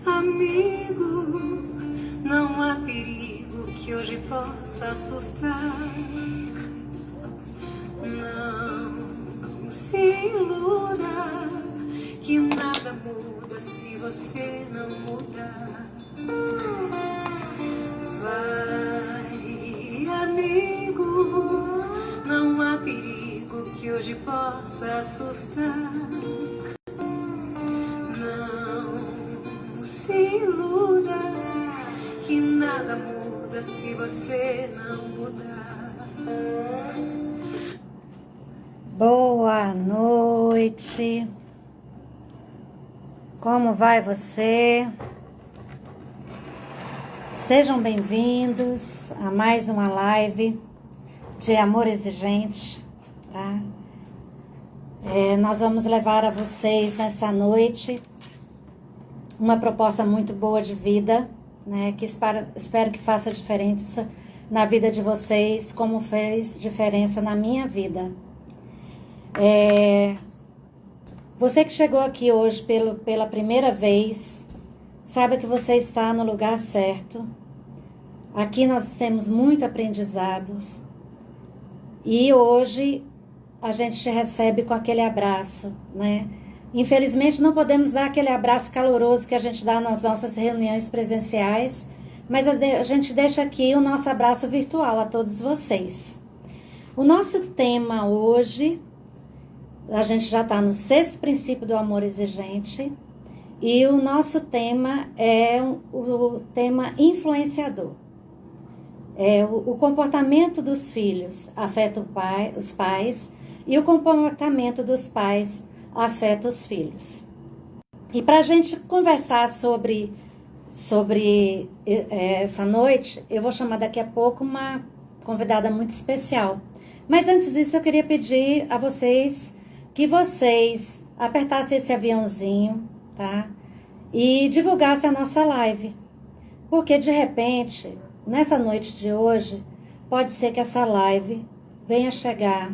Amigo, não há perigo que hoje possa assustar. Não se iluda que nada muda se você não mudar. Vai, amigo, não há perigo que hoje possa assustar. Não se iluda que nada muda se você não mudar. Boa noite. Como vai você? Sejam bem-vindos a mais uma live de amor exigente, tá? Nós vamos levar a vocês nessa noite uma proposta muito boa de vida, né? Que espero que faça diferença na vida de vocês, como fez diferença na minha vida. Você que chegou aqui hoje pela primeira vez, saiba que você está no lugar certo. Aqui nós temos muito aprendizados. E hoje a gente te recebe com aquele abraço, né? Infelizmente não podemos dar aquele abraço caloroso que a gente dá nas nossas reuniões presenciais, mas a gente deixa aqui o nosso abraço virtual a todos vocês. O nosso tema hoje, a gente já está no 6º princípio do amor exigente, e o nosso tema é o tema influenciador. O comportamento dos filhos afeta os pais, e o comportamento dos pais afeta os filhos. E para a gente conversar sobre essa noite, eu vou chamar daqui a pouco uma convidada muito especial. Mas antes disso, eu queria pedir a vocês que vocês apertassem esse aviãozinho, tá? E divulgassem a nossa live. Porque, de repente, nessa noite de hoje, pode ser que essa live venha chegar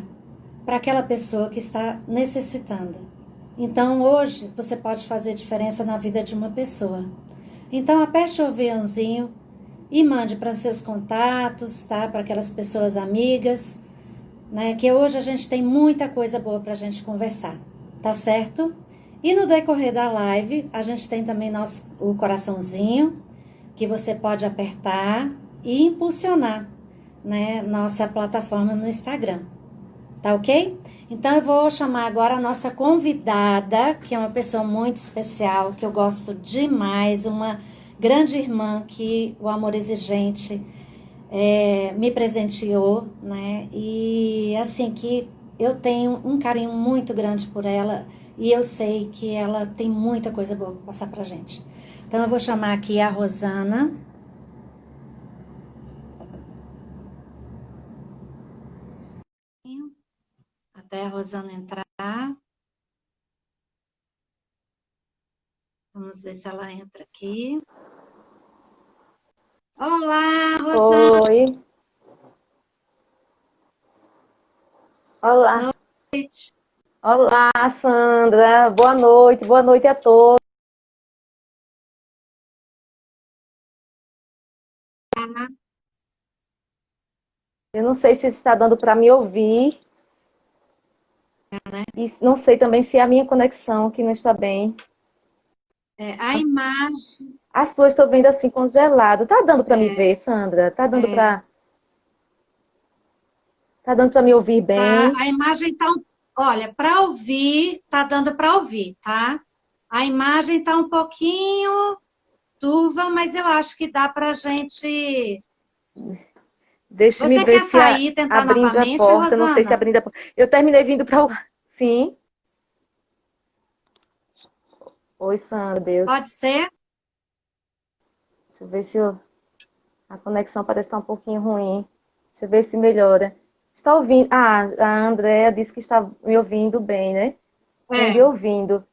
para aquela pessoa que está necessitando. Então, hoje, você pode fazer diferença na vida de uma pessoa. Então, aperte o aviãozinho e mande para seus contatos, tá? Para aquelas pessoas amigas, né? Que hoje a gente tem muita coisa boa para a gente conversar, tá certo? E no decorrer da live, a gente tem também o coraçãozinho, que você pode apertar e impulsionar, né? Nossa plataforma no Instagram, tá ok? Então eu vou chamar agora a nossa convidada, que é uma pessoa muito especial, que eu gosto demais, uma grande irmã que o Amor Exigente me presenteou, né? E assim que eu tenho um carinho muito grande por ela e eu sei que ela tem muita coisa boa para passar pra gente. Então eu vou chamar aqui a Rosana. Até a Rosana entrar. Vamos ver se ela entra aqui. Olá, Rosana. Oi. Olá. Boa noite. Olá, Sandra. Boa noite a todos. Eu não sei se está dando para me ouvir. E não sei também se é a minha conexão que não está bem. A imagem. A sua estou vendo assim congelado. Tá dando para me ver, Sandra? Tá dando para me ouvir bem? Tá, a imagem tá, olha, para ouvir, tá dando para ouvir, tá? A imagem tá um pouquinho turva, mas eu acho que dá pra gente. Deixe-me Você ver quer se sair e tentar abrindo a novamente, porta. Não sei se Rosana? abrindo a porta. Eu terminei vindo para o... Sim. Oi, Sandra. Deus. Pode ser? Deixa eu ver se a conexão parece estar um pouquinho ruim. Deixa eu ver se melhora. Está ouvindo? Ah, a Andrea disse que está me ouvindo bem, né? Me É, ouvindo.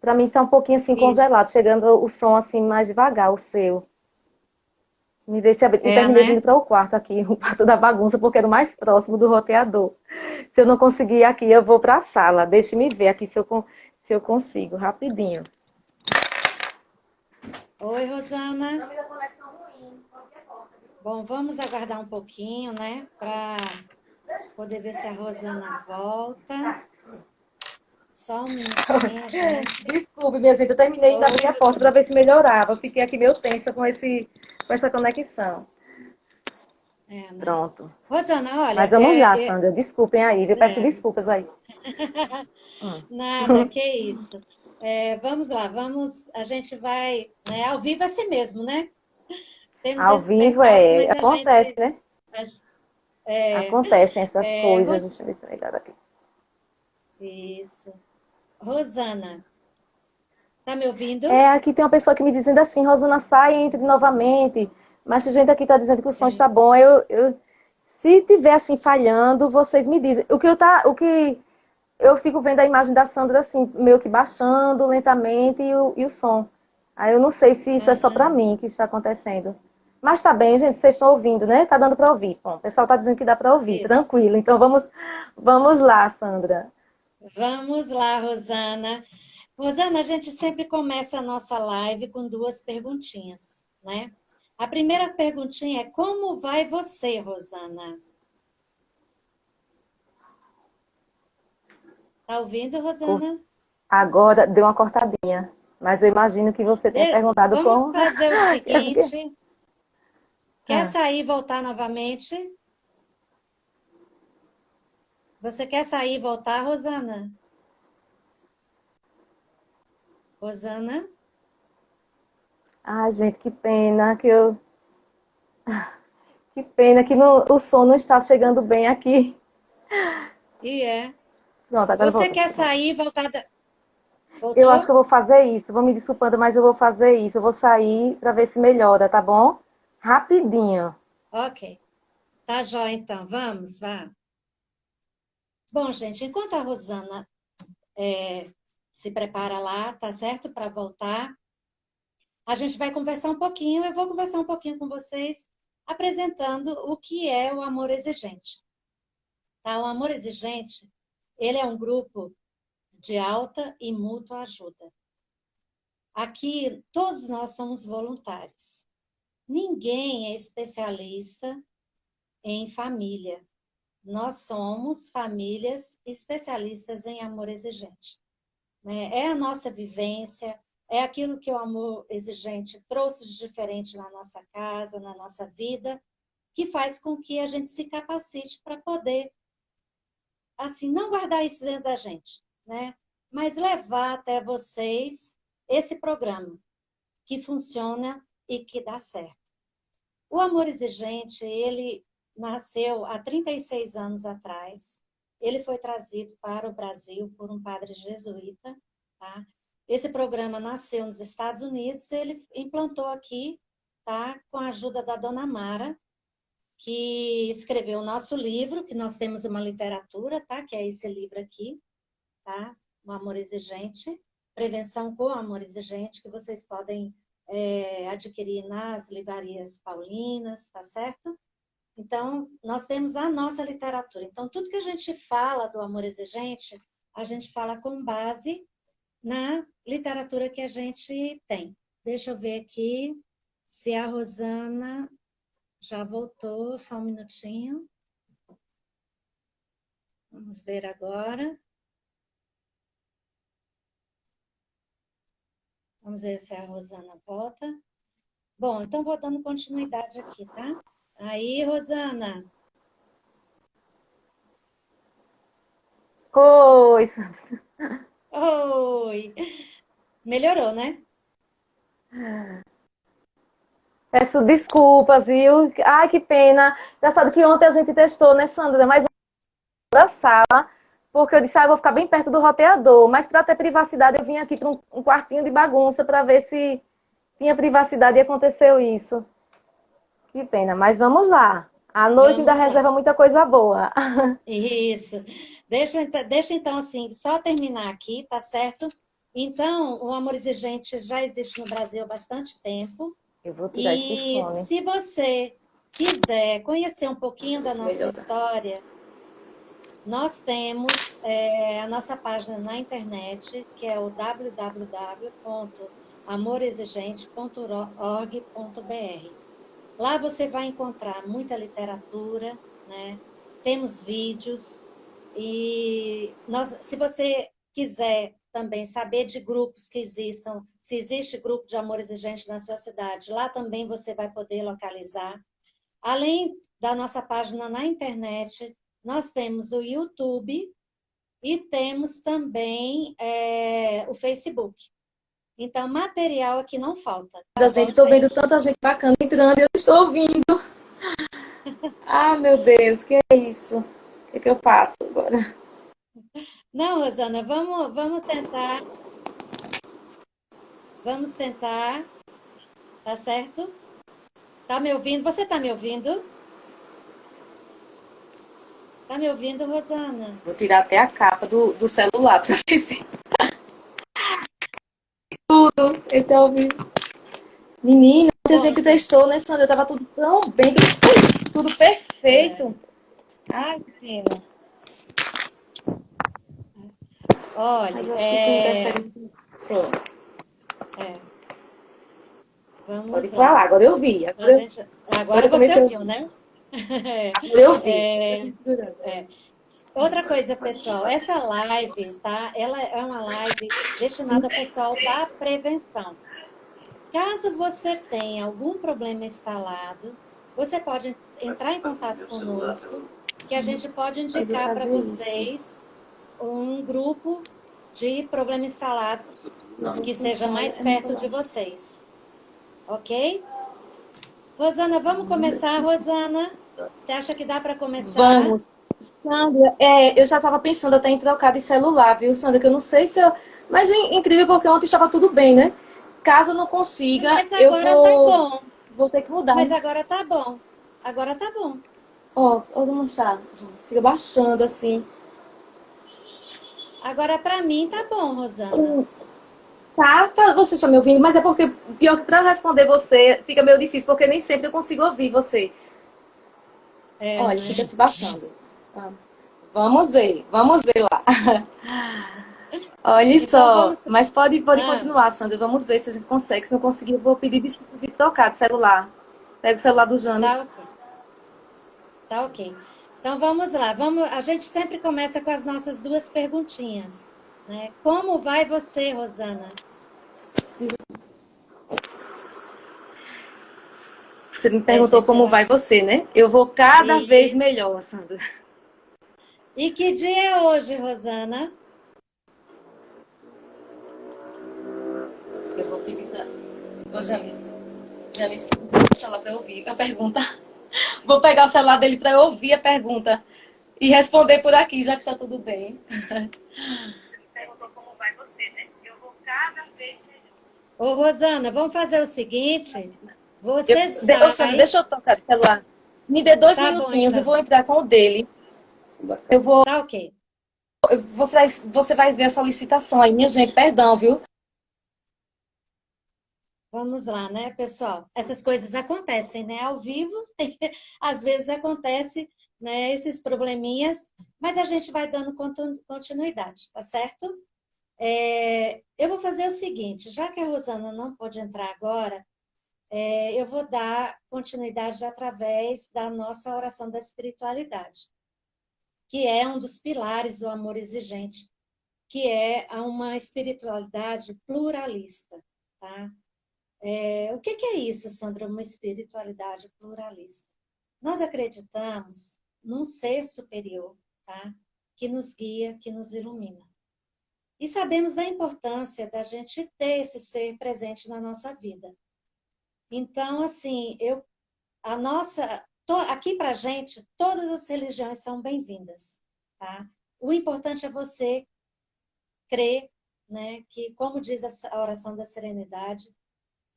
Para mim está um pouquinho assim isso. congelado, chegando o som assim mais devagar, o seu. Me vê se abre. E É, terminei né? vindo para o quarto aqui, o quarto da bagunça, porque era o mais próximo do roteador. Se eu não conseguir aqui, eu vou para a sala. Deixe-me ver aqui se eu consigo, rapidinho. Oi, Rosana. Bom, vamos aguardar um pouquinho, né? Para poder ver se a Rosana volta. Só um minutinho, gente. Desculpe, minha gente, eu terminei de Oi, abrir a porta para Rosana. ver se melhorava. Eu fiquei aqui meio tensa com essa conexão. É, né? Pronto. Rosana, olha, Mas vamos lá, Sandra. Desculpem aí, eu peço é, desculpas aí. Hum. nada, que isso. É, vamos lá, vamos. A gente vai, né? Ao vivo é assim mesmo, né? Temos Ao esses vivo percalços, é. mas a Acontece, gente. né? É, Acontecem essas é, coisas. Deixa eu ver se é melhor aqui. isso. Rosana, tá me ouvindo? É, aqui tem uma pessoa que me dizendo assim, Rosana, sai e entre novamente. Mas a gente aqui está dizendo que o som É, está bom. Se tiver assim falhando, vocês me dizem. O que eu fico vendo a imagem da Sandra assim, meio que baixando lentamente e o som. Aí eu não sei se isso é só para aham, mim que está acontecendo. Mas tá bem, gente, vocês estão ouvindo, né? Tá dando para ouvir. Bom, o pessoal tá dizendo que dá para ouvir, isso. tranquilo. Então vamos lá, Sandra. Vamos lá, Rosana. Rosana, a gente sempre começa a nossa live com duas perguntinhas, né? A primeira perguntinha é: como vai você, Rosana? Tá ouvindo, Rosana? Agora deu uma cortadinha, mas eu imagino que você tenha perguntado Vamos como. fazer o seguinte: quer Ah, sair e voltar novamente? Você quer sair e voltar, Rosana? Rosana? ai, gente, que pena que eu. Que pena que o som não está chegando bem aqui. E é. Pronto, agora Você voltou. quer sair e voltar? Eu acho que eu Voltou? vou fazer isso. Vou me desculpando, mas eu vou fazer isso. Eu vou sair para ver se melhora, tá bom? Rapidinho. Ok. Tá jóia, então. Vamos, vá. Bom, gente, enquanto a Rosana se prepara lá, tá certo? Para voltar, a gente vai conversar um pouquinho. Eu vou conversar um pouquinho com vocês, apresentando o que é o amor exigente. Tá? O amor exigente, ele é um grupo de alta e mútua ajuda. Aqui, todos nós somos voluntários. Ninguém é especialista em família. Nós somos famílias especialistas em amor exigente, né? É a nossa vivência, é aquilo que o amor exigente trouxe de diferente na nossa casa, na nossa vida, que faz com que a gente se capacite para poder, assim, não guardar isso dentro da gente, né? Mas levar até vocês esse programa que funciona e que dá certo. O amor exigente, ele nasceu há 36 anos atrás. Ele foi trazido para o Brasil por um padre jesuíta, tá? Esse programa nasceu nos Estados Unidos, ele implantou aqui, tá? Com a ajuda da Dona Mara, que escreveu o nosso livro, que nós temos uma literatura, tá? Que é esse livro aqui, tá? O Amor Exigente, Prevenção com Amor Exigente, que vocês podem adquirir nas livrarias paulinas, tá certo? Então, nós temos a nossa literatura. Então, tudo que a gente fala do amor exigente, a gente fala com base na literatura que a gente tem. Deixa eu ver aqui se a Rosana já voltou, só um minutinho. Vamos ver agora. Vamos ver se a Rosana volta. Bom, então vou dando continuidade aqui, tá? Aí, Rosana. Oi, Oi! Melhorou, né? peço desculpas, viu? Ai, que pena. Engraçado que ontem a gente testou, né, Sandra? Mas da sala, porque eu disse, ah, eu vou ficar bem perto do roteador. Mas para ter privacidade, eu vim aqui para um quartinho de bagunça para ver se tinha privacidade e aconteceu isso. Que pena, mas vamos lá. A noite ainda Vamos lá. reserva muita coisa boa. Isso. Deixa então assim, só terminar aqui, tá certo? Então, o Amor Exigente já existe no Brasil há bastante tempo. Eu vou tirar esse E fone. se você quiser conhecer um pouquinho da Esse nossa melhora. história, nós temos a nossa página na internet, que é o www.amorexigente.org.br. Lá você vai encontrar muita literatura, né? Temos vídeos e se você quiser também saber de grupos que existam, se existe grupo de amor exigente na sua cidade, lá também você vai poder localizar. Além da nossa página na internet, nós temos o YouTube e temos também o Facebook. Então, material aqui não falta. Tá Gente, bom, estou vendo gente? tanta gente bacana entrando e eu estou ouvindo. Ah, meu Deus, que é isso? O que eu faço agora? Não, Rosana, vamos tentar. Vamos tentar. Tá certo? Tá me ouvindo? Você tá me ouvindo? Tá me ouvindo, Rosana? Vou tirar até a capa do celular para ver se tudo. Esse é ao vivo. Menina, a gente Pronto. testou, né, Sandra? Tava tudo tão bem, tudo É. perfeito. Ai, menina. Mas Olha, eu acho que isso interfere. Sim, pode vamos lá. falar. Agora eu vi. Agora Agora eu você comecei a ouviu, ouvir. né? Agora eu vi. É, é. Outra coisa, pessoal, essa live, tá? Ela é uma live destinada ao pessoal da prevenção. Caso você tenha algum problema instalado, você pode entrar em contato conosco, que a gente pode Eu vou indicar para fazer isso. vocês um grupo de problema instalado Não que seja funciona, mais é no perto de celular. vocês. Ok? Rosana, vamos começar, Rosana? Você acha que dá para começar? Vamos. Sandra, eu já estava pensando até em trocar de celular, viu, Sandra? Que eu não sei se eu. Mas é incrível porque ontem estava tudo bem, né? Caso eu não consiga, Mas eu agora tá vou, bom. vou ter que mudar. Mas agora tá bom. Agora tá bom. Ó, vou mostrar, gente. Siga baixando assim. Agora para mim tá bom, Rosana. Sim, tá, você está me ouvindo, mas é porque, pior que para responder você, fica meio difícil, porque nem sempre eu consigo ouvir você. É, Olha, né? fica se baixando. Ah, vamos ver lá. Olha Então só, vamos. mas pode Ah, continuar, Sandra. Vamos ver se a gente consegue. Se não conseguir, eu vou pedir desculpas e trocar de celular. Pega o celular do tá James. ok. Tá ok. Então vamos lá. A gente sempre começa com as nossas duas perguntinhas, né? Como vai você, Rosana? Você me É, perguntou gente, como vai você, né? Eu vou cada vez Isso. melhor, Sandra. E que dia é hoje, Rosana? Eu vou pedir pra... Ô, James, pega o celular pra eu ouvir a pergunta. Vou pegar o celular dele pra eu ouvir a pergunta e responder por aqui, já que está tudo bem. Você me perguntou como vai você, né? Eu vou cada vez melhor. Ô, Rosana, vamos fazer o seguinte. Você Sandra, sai. deixa eu tocar o celular. Me dê dois Tá bom, minutinhos, eu então. vou entrar com o dele. Eu vou, Tá ok. você vai ver a solicitação aí, minha gente, perdão, viu? Vamos lá, né, pessoal? Essas coisas acontecem, né? Ao vivo, às vezes acontece, né, esses probleminhas, mas a gente vai dando continuidade, tá certo? Eu vou fazer o seguinte, já que a Rosana não pode entrar agora, eu vou dar continuidade através da nossa oração da espiritualidade, que é um dos pilares do amor exigente, que é uma espiritualidade pluralista, tá? O que é isso, Sandra? Uma espiritualidade pluralista. Nós acreditamos num ser superior, tá? Que nos guia, que nos ilumina. E sabemos da importância da gente ter esse ser presente na nossa vida. Então, assim, aqui pra gente, todas as religiões são bem-vindas, tá? O importante é você crer, né, que, como diz a oração da serenidade,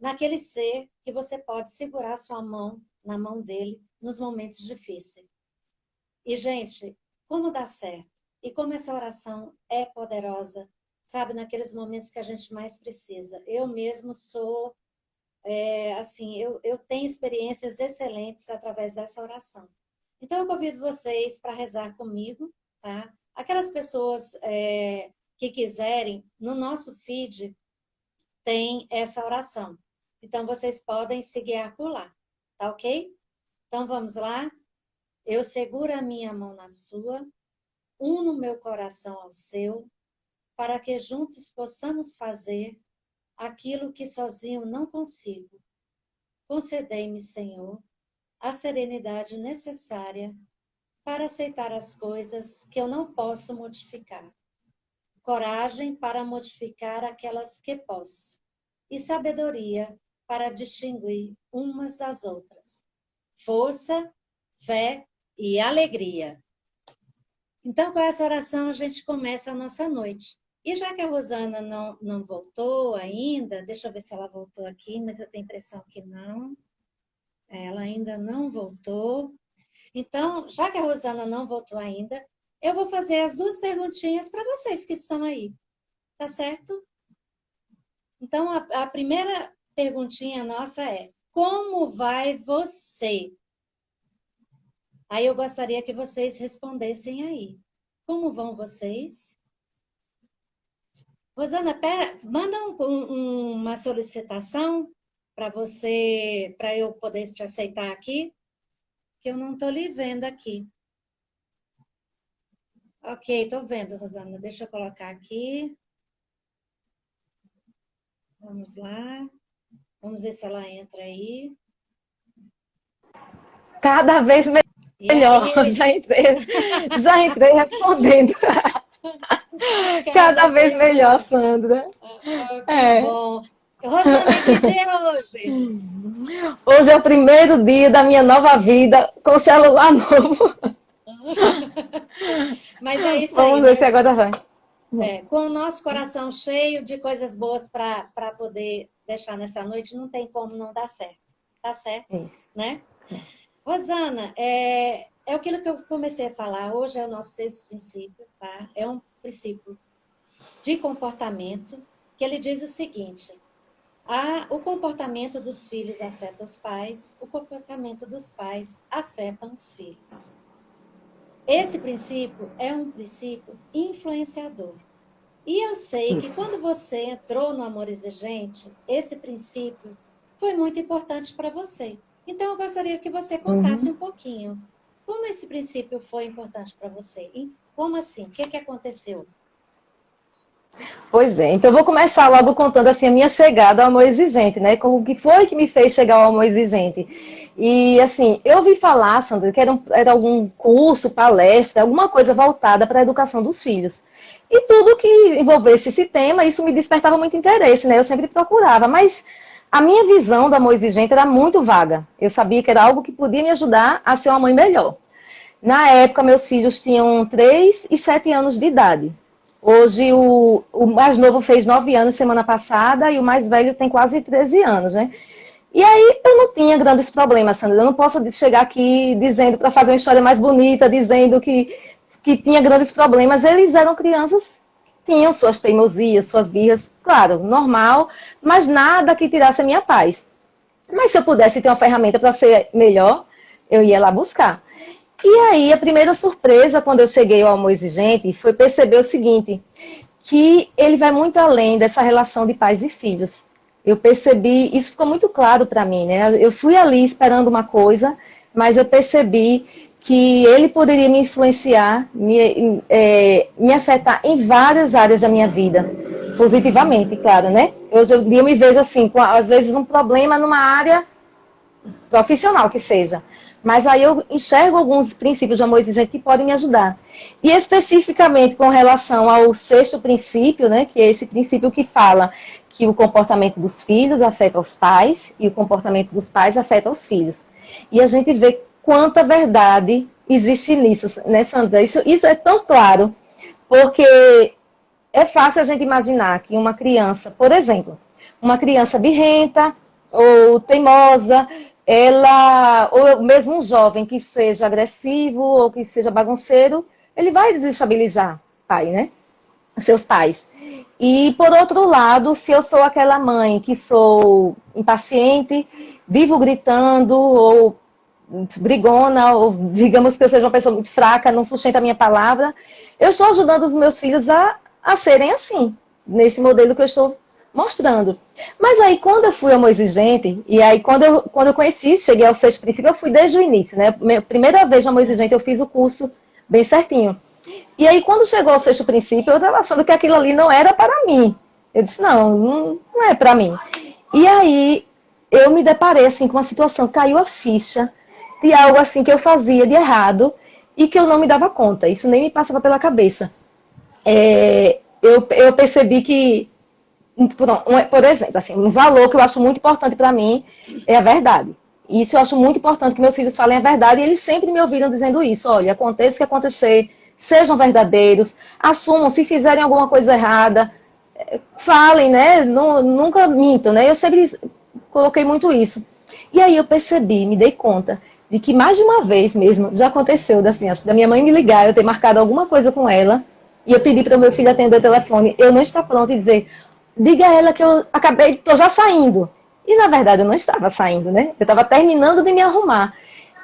naquele ser que você pode segurar sua mão na mão dele nos momentos difíceis. E, gente, como dá certo? E como essa oração é poderosa, sabe, naqueles momentos que a gente mais precisa. Eu mesmo sou, eu tenho experiências excelentes através dessa oração. Então, eu convido vocês para rezar comigo, tá? Aquelas pessoas que quiserem, no nosso feed tem essa oração. Então, vocês podem se guiar por lá, tá ok? Então, vamos lá? Eu seguro a minha mão na sua, uno meu coração ao seu, para que juntos possamos fazer aquilo que sozinho não consigo. Concedei-me, Senhor, a serenidade necessária para aceitar as coisas que eu não posso modificar, coragem para modificar aquelas que posso, e sabedoria para distinguir umas das outras, força, fé e alegria. Então, com essa oração, a gente começa a nossa noite. E já que a Rosana não voltou ainda, deixa eu ver se ela voltou aqui, mas eu tenho a impressão que não. Ela ainda não voltou. Então, já que a Rosana não voltou ainda, eu vou fazer as duas perguntinhas para vocês que estão aí. Tá certo? Então, a primeira perguntinha nossa é: como vai você? Aí eu gostaria que vocês respondessem aí. Como vão vocês? Rosana, manda uma solicitação para eu poder te aceitar aqui, que eu não estou lhe vendo aqui. Ok, estou vendo, Rosana. Deixa eu colocar aqui. Vamos lá. Vamos ver se ela entra aí. Cada vez melhor. Já entrei respondendo. Cada vez melhor, Sandra. Que bom. Rosana, que dia é hoje? Hoje é o primeiro dia da minha nova vida com celular novo. Mas é isso Vamos aí, ver né? se agora vai. Com o nosso coração cheio de coisas boas para poder deixar nessa noite, não tem como não dar certo. Tá certo? Isso. Né? Rosana, é aquilo que eu comecei a falar. Hoje é o nosso sexto princípio, tá? É um princípio de comportamento que ele diz o seguinte: o comportamento dos filhos afeta os pais, o comportamento dos pais afeta os filhos. Esse princípio é um princípio influenciador. E eu sei que quando você entrou no Amor Exigente, esse princípio foi muito importante para você. Então, eu gostaria que você contasse um pouquinho. Como esse princípio foi importante para você? E como assim? O que aconteceu? Pois é, então eu vou começar logo contando assim a minha chegada ao Amor Exigente, né? Como que foi que me fez chegar ao Amor Exigente. E assim, eu ouvi falar, Sandra, que era algum curso, palestra, alguma coisa voltada para a educação dos filhos. E tudo que envolvesse esse tema, isso me despertava muito interesse, né? Eu sempre procurava, mas a minha visão do Amor Exigente era muito vaga. Eu sabia que era algo que podia me ajudar a ser uma mãe melhor. Na época, meus filhos tinham 3 e 7 anos de idade. Hoje, o mais novo fez 9 anos semana passada e o mais velho tem quase 13 anos, né? E aí, eu não tinha grandes problemas, Sandra. Eu não posso chegar aqui dizendo, para fazer uma história mais bonita, dizendo que tinha grandes problemas. Eles eram crianças que tinham suas teimosias, suas birras, claro, normal, mas nada que tirasse a minha paz. Mas se eu pudesse ter uma ferramenta para ser melhor, eu ia lá buscar. E aí, a primeira surpresa, quando eu cheguei ao Amor Exigente, foi perceber o seguinte, que ele vai muito além dessa relação de pais e filhos. Eu percebi, isso ficou muito claro para mim, né? Eu fui ali esperando uma coisa, mas eu percebi que ele poderia me influenciar, me afetar em várias áreas da minha vida, positivamente, claro, né? Hoje eu me vejo assim, com às vezes um problema numa área profissional que seja. Mas aí eu enxergo alguns princípios de amor exigente que podem me ajudar. E especificamente com relação ao sexto princípio, né, que é esse princípio que fala que o comportamento dos filhos afeta os pais e o comportamento dos pais afeta os filhos. E a gente vê quanta verdade existe nisso, né, Sandra? Isso é tão claro, porque é fácil a gente imaginar que uma criança, por exemplo, uma criança birrenta ou teimosa, ou mesmo um jovem que seja agressivo ou que seja bagunceiro, ele vai desestabilizar o pai, né? Os seus pais. E, por outro lado, se eu sou aquela mãe que sou impaciente, vivo gritando, ou brigona, ou digamos que eu seja uma pessoa muito fraca, não sustenta a minha palavra, eu estou ajudando os meus filhos a serem assim, nesse modelo que eu estou mostrando. Mas aí, quando eu fui amor exigente, e aí quando eu conheci, cheguei ao sexto princípio, eu fui desde o início, né? Primeira vez no amor exigente, eu fiz o curso bem certinho. E aí, quando chegou ao sexto princípio, eu estava achando que aquilo ali não era para mim. Eu disse, não é para mim. E aí, eu me deparei assim com uma situação, caiu a ficha de algo assim que eu fazia de errado e que eu não me dava conta. Isso nem me passava pela cabeça. Eu percebi que, por exemplo, assim, um valor que eu acho muito importante para mim é a verdade. Isso eu acho muito importante que meus filhos falem a verdade e eles sempre me ouviram dizendo isso. Olha, aconteça o que acontecer, sejam verdadeiros, assumam, se fizerem alguma coisa errada, falem, né? Nunca mintam, né? Eu sempre coloquei muito isso. E aí eu percebi, me dei conta de que mais de uma vez mesmo, já aconteceu, assim, acho que da minha mãe me ligar, eu ter marcado alguma coisa com ela, e eu pedi para o meu filho atender o telefone, eu não estar pronta e dizer, diga a ela que eu estou já saindo. E na verdade eu não estava saindo, né? Eu estava terminando de me arrumar.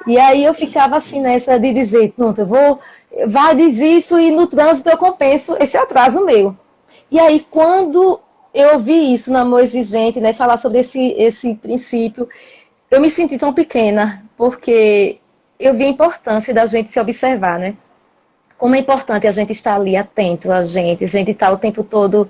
E aí eu ficava assim nessa de dizer, pronto, vai, diz isso e no trânsito eu compenso esse atraso meu. E aí quando eu ouvi isso no Amor Exigente, né, falar sobre esse princípio, eu me senti tão pequena, porque eu vi a importância da gente se observar, né? Como é importante a gente estar ali atento a gente estar o tempo todo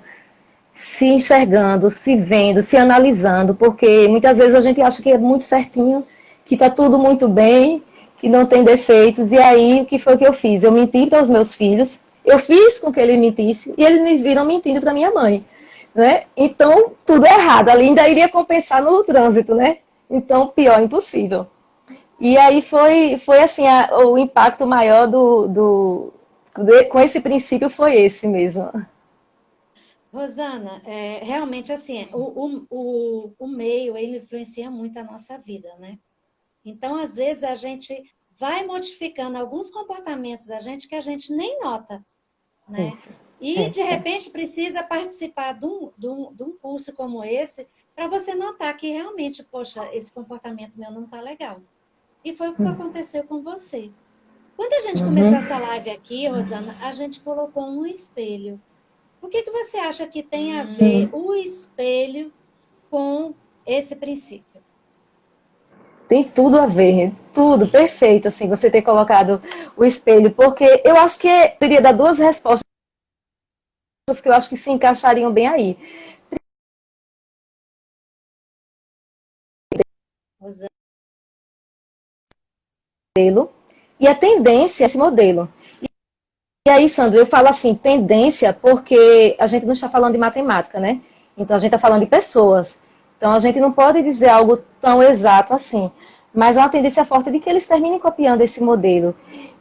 se enxergando, se vendo, se analisando, porque muitas vezes a gente acha que é muito certinho, que está tudo muito bem, que não tem defeitos, e aí o que foi que eu fiz? Eu menti para os meus filhos, eu fiz com que ele mentisse, e eles me viram mentindo para minha mãe, né? Então, tudo é errado, ali ainda iria compensar no trânsito, né? Então, pior impossível. E aí foi assim, o impacto maior com esse princípio foi esse mesmo. Rosana, realmente assim, o meio, ele influencia muito a nossa vida, né? Então, às vezes, a gente vai modificando alguns comportamentos da gente que a gente nem nota, né? Isso. E, de repente, precisa participar de um curso como esse para você notar que realmente, poxa, esse comportamento meu não está legal. E foi o que aconteceu com você. Quando a gente começou essa live aqui, Rosana, a gente colocou um espelho. O que você acha que tem a ver o espelho com esse princípio? Tem tudo a ver, tudo, perfeito, assim, você ter colocado o espelho, porque eu acho que teria dar duas respostas que eu acho que se encaixariam bem aí. Rosana. E a tendência é esse modelo. E aí, Sandro, eu falo assim, tendência, porque a gente não está falando de matemática, né? Então a gente está falando de pessoas. Então a gente não pode dizer algo tão exato assim. Mas há uma tendência forte de que eles terminem copiando esse modelo.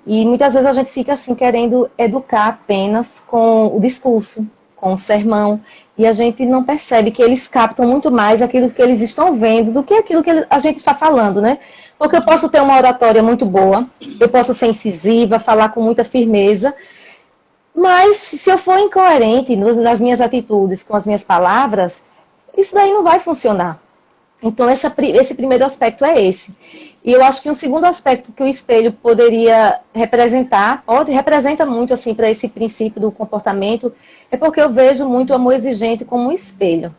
E muitas vezes a gente fica assim, querendo educar apenas com o discurso, com o sermão. E a gente não percebe que eles captam muito mais aquilo que eles estão vendo do que aquilo que a gente está falando, né? Porque eu posso ter uma oratória muito boa, eu posso ser incisiva, falar com muita firmeza, mas se eu for incoerente nas minhas atitudes, com as minhas palavras, isso daí não vai funcionar. Então, esse primeiro aspecto é esse. E eu acho que um segundo aspecto que o espelho poderia representar, representa muito assim para esse princípio do comportamento, é porque eu vejo muito o amor exigente como um espelho.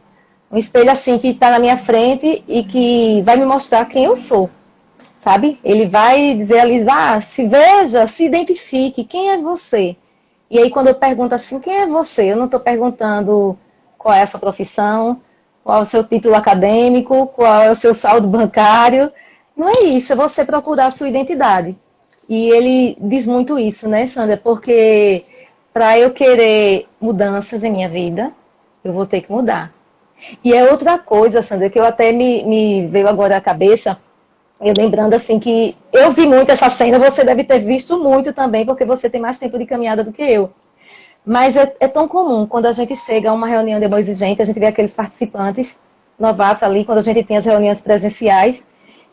Um espelho assim que está na minha frente e que vai me mostrar quem eu sou. Sabe? Ele vai dizer ali, se veja, se identifique, quem é você? E aí quando eu pergunto assim, quem é você? Eu não estou perguntando qual é a sua profissão, qual é o seu título acadêmico, qual é o seu saldo bancário. Não é isso, é você procurar a sua identidade. E ele diz muito isso, né, Sandra? Porque para eu querer mudanças em minha vida, eu vou ter que mudar. E é outra coisa, Sandra, que eu até me veio agora à cabeça. Eu lembrando assim que eu vi muito essa cena, você deve ter visto muito também, porque você tem mais tempo de caminhada do que eu. Mas é tão comum, quando a gente chega a uma reunião de amor exigente, a gente vê aqueles participantes novatos ali, quando a gente tem as reuniões presenciais,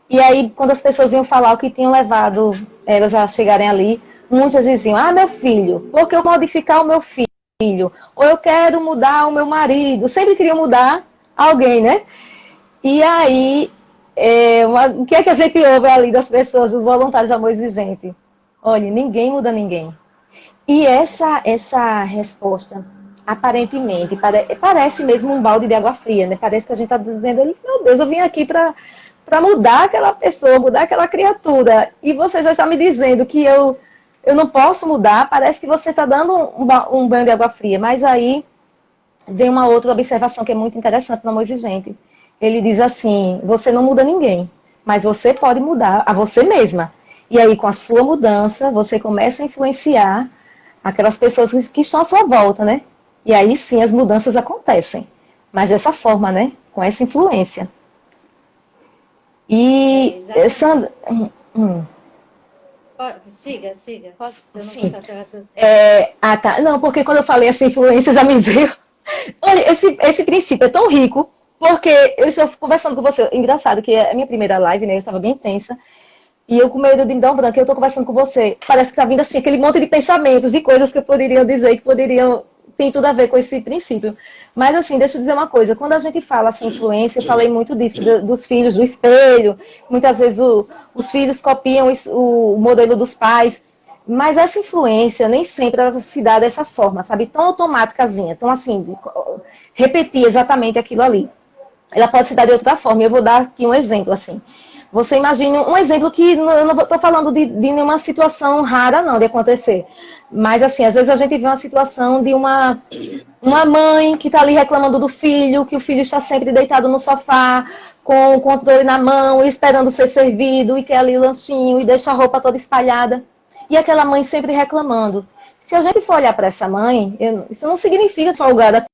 E aí, quando as pessoas iam falar o que tinham levado elas a chegarem ali, muitas diziam, ah, meu filho, porque eu modificar o meu filho, ou eu quero mudar o meu marido, sempre queriam mudar alguém, né? E aí, o que é que a gente ouve ali das pessoas, dos voluntários de amor exigente? Olha, ninguém muda ninguém. E essa resposta, aparentemente, parece mesmo um balde de água fria, né? Parece que a gente está dizendo, meu Deus, eu vim aqui para mudar aquela pessoa, mudar aquela criatura. E você já está me dizendo que eu não posso mudar, parece que você está dando um banho de água fria. Mas aí vem uma outra observação que é muito interessante no amor exigente. Ele diz assim, você não muda ninguém, mas você pode mudar a você mesma. E aí, com a sua mudança, você começa a influenciar aquelas pessoas que estão à sua volta, né? E aí sim as mudanças acontecem. Mas dessa forma, né? Com essa influência. E Sandra. Siga. Posso? Eu não Sim. tá. Não, porque quando eu falei essa influência já me veio. Olha, esse princípio é tão rico, porque eu estou conversando com você. Engraçado que é a minha primeira live, né? Eu estava bem tensa. E eu com medo de me dar um branco, eu estou conversando com você. Parece que está vindo assim, aquele monte de pensamentos, de coisas que eu poderia dizer, que poderiam, tem tudo a ver com esse princípio. Mas assim, deixa eu dizer uma coisa, quando a gente fala assim, influência, eu falei muito disso, dos filhos, do espelho, muitas vezes os filhos copiam o modelo dos pais, mas essa influência nem sempre ela se dá dessa forma, sabe? Tão automáticazinha, tão assim, repetir exatamente aquilo ali. Ela pode se dar de outra forma, eu vou dar aqui um exemplo, assim. Você imagine um exemplo que eu não estou falando de nenhuma situação rara, não, de acontecer. Mas, assim, às vezes a gente vê uma situação de uma mãe que está ali reclamando do filho, que o filho está sempre deitado no sofá, com o controle na mão, esperando ser servido, e quer ali o lanchinho, e deixa a roupa toda espalhada. E aquela mãe sempre reclamando. Se a gente for olhar para essa mãe, isso não significa folgada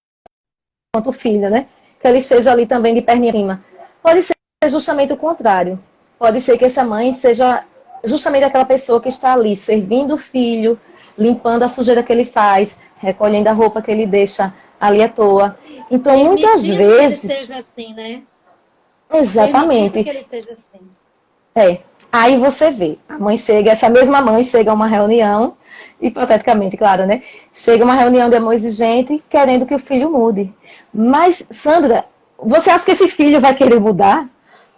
quanto o filho, né? Que ela esteja ali também de perninha em cima. Pode ser justamente o contrário. Pode ser que essa mãe seja justamente aquela pessoa que está ali, servindo o filho, limpando a sujeira que ele faz, recolhendo a roupa que ele deixa ali à toa. Então, muitas vezes... que ele esteja assim, né? Exatamente. Permitindo que ele esteja assim. Aí você vê, a mãe chega, essa mesma mãe chega a uma reunião, hipoteticamente, claro, né? Chega a uma reunião de amor exigente, querendo que o filho mude. Mas, Sandra, você acha que esse filho vai querer mudar?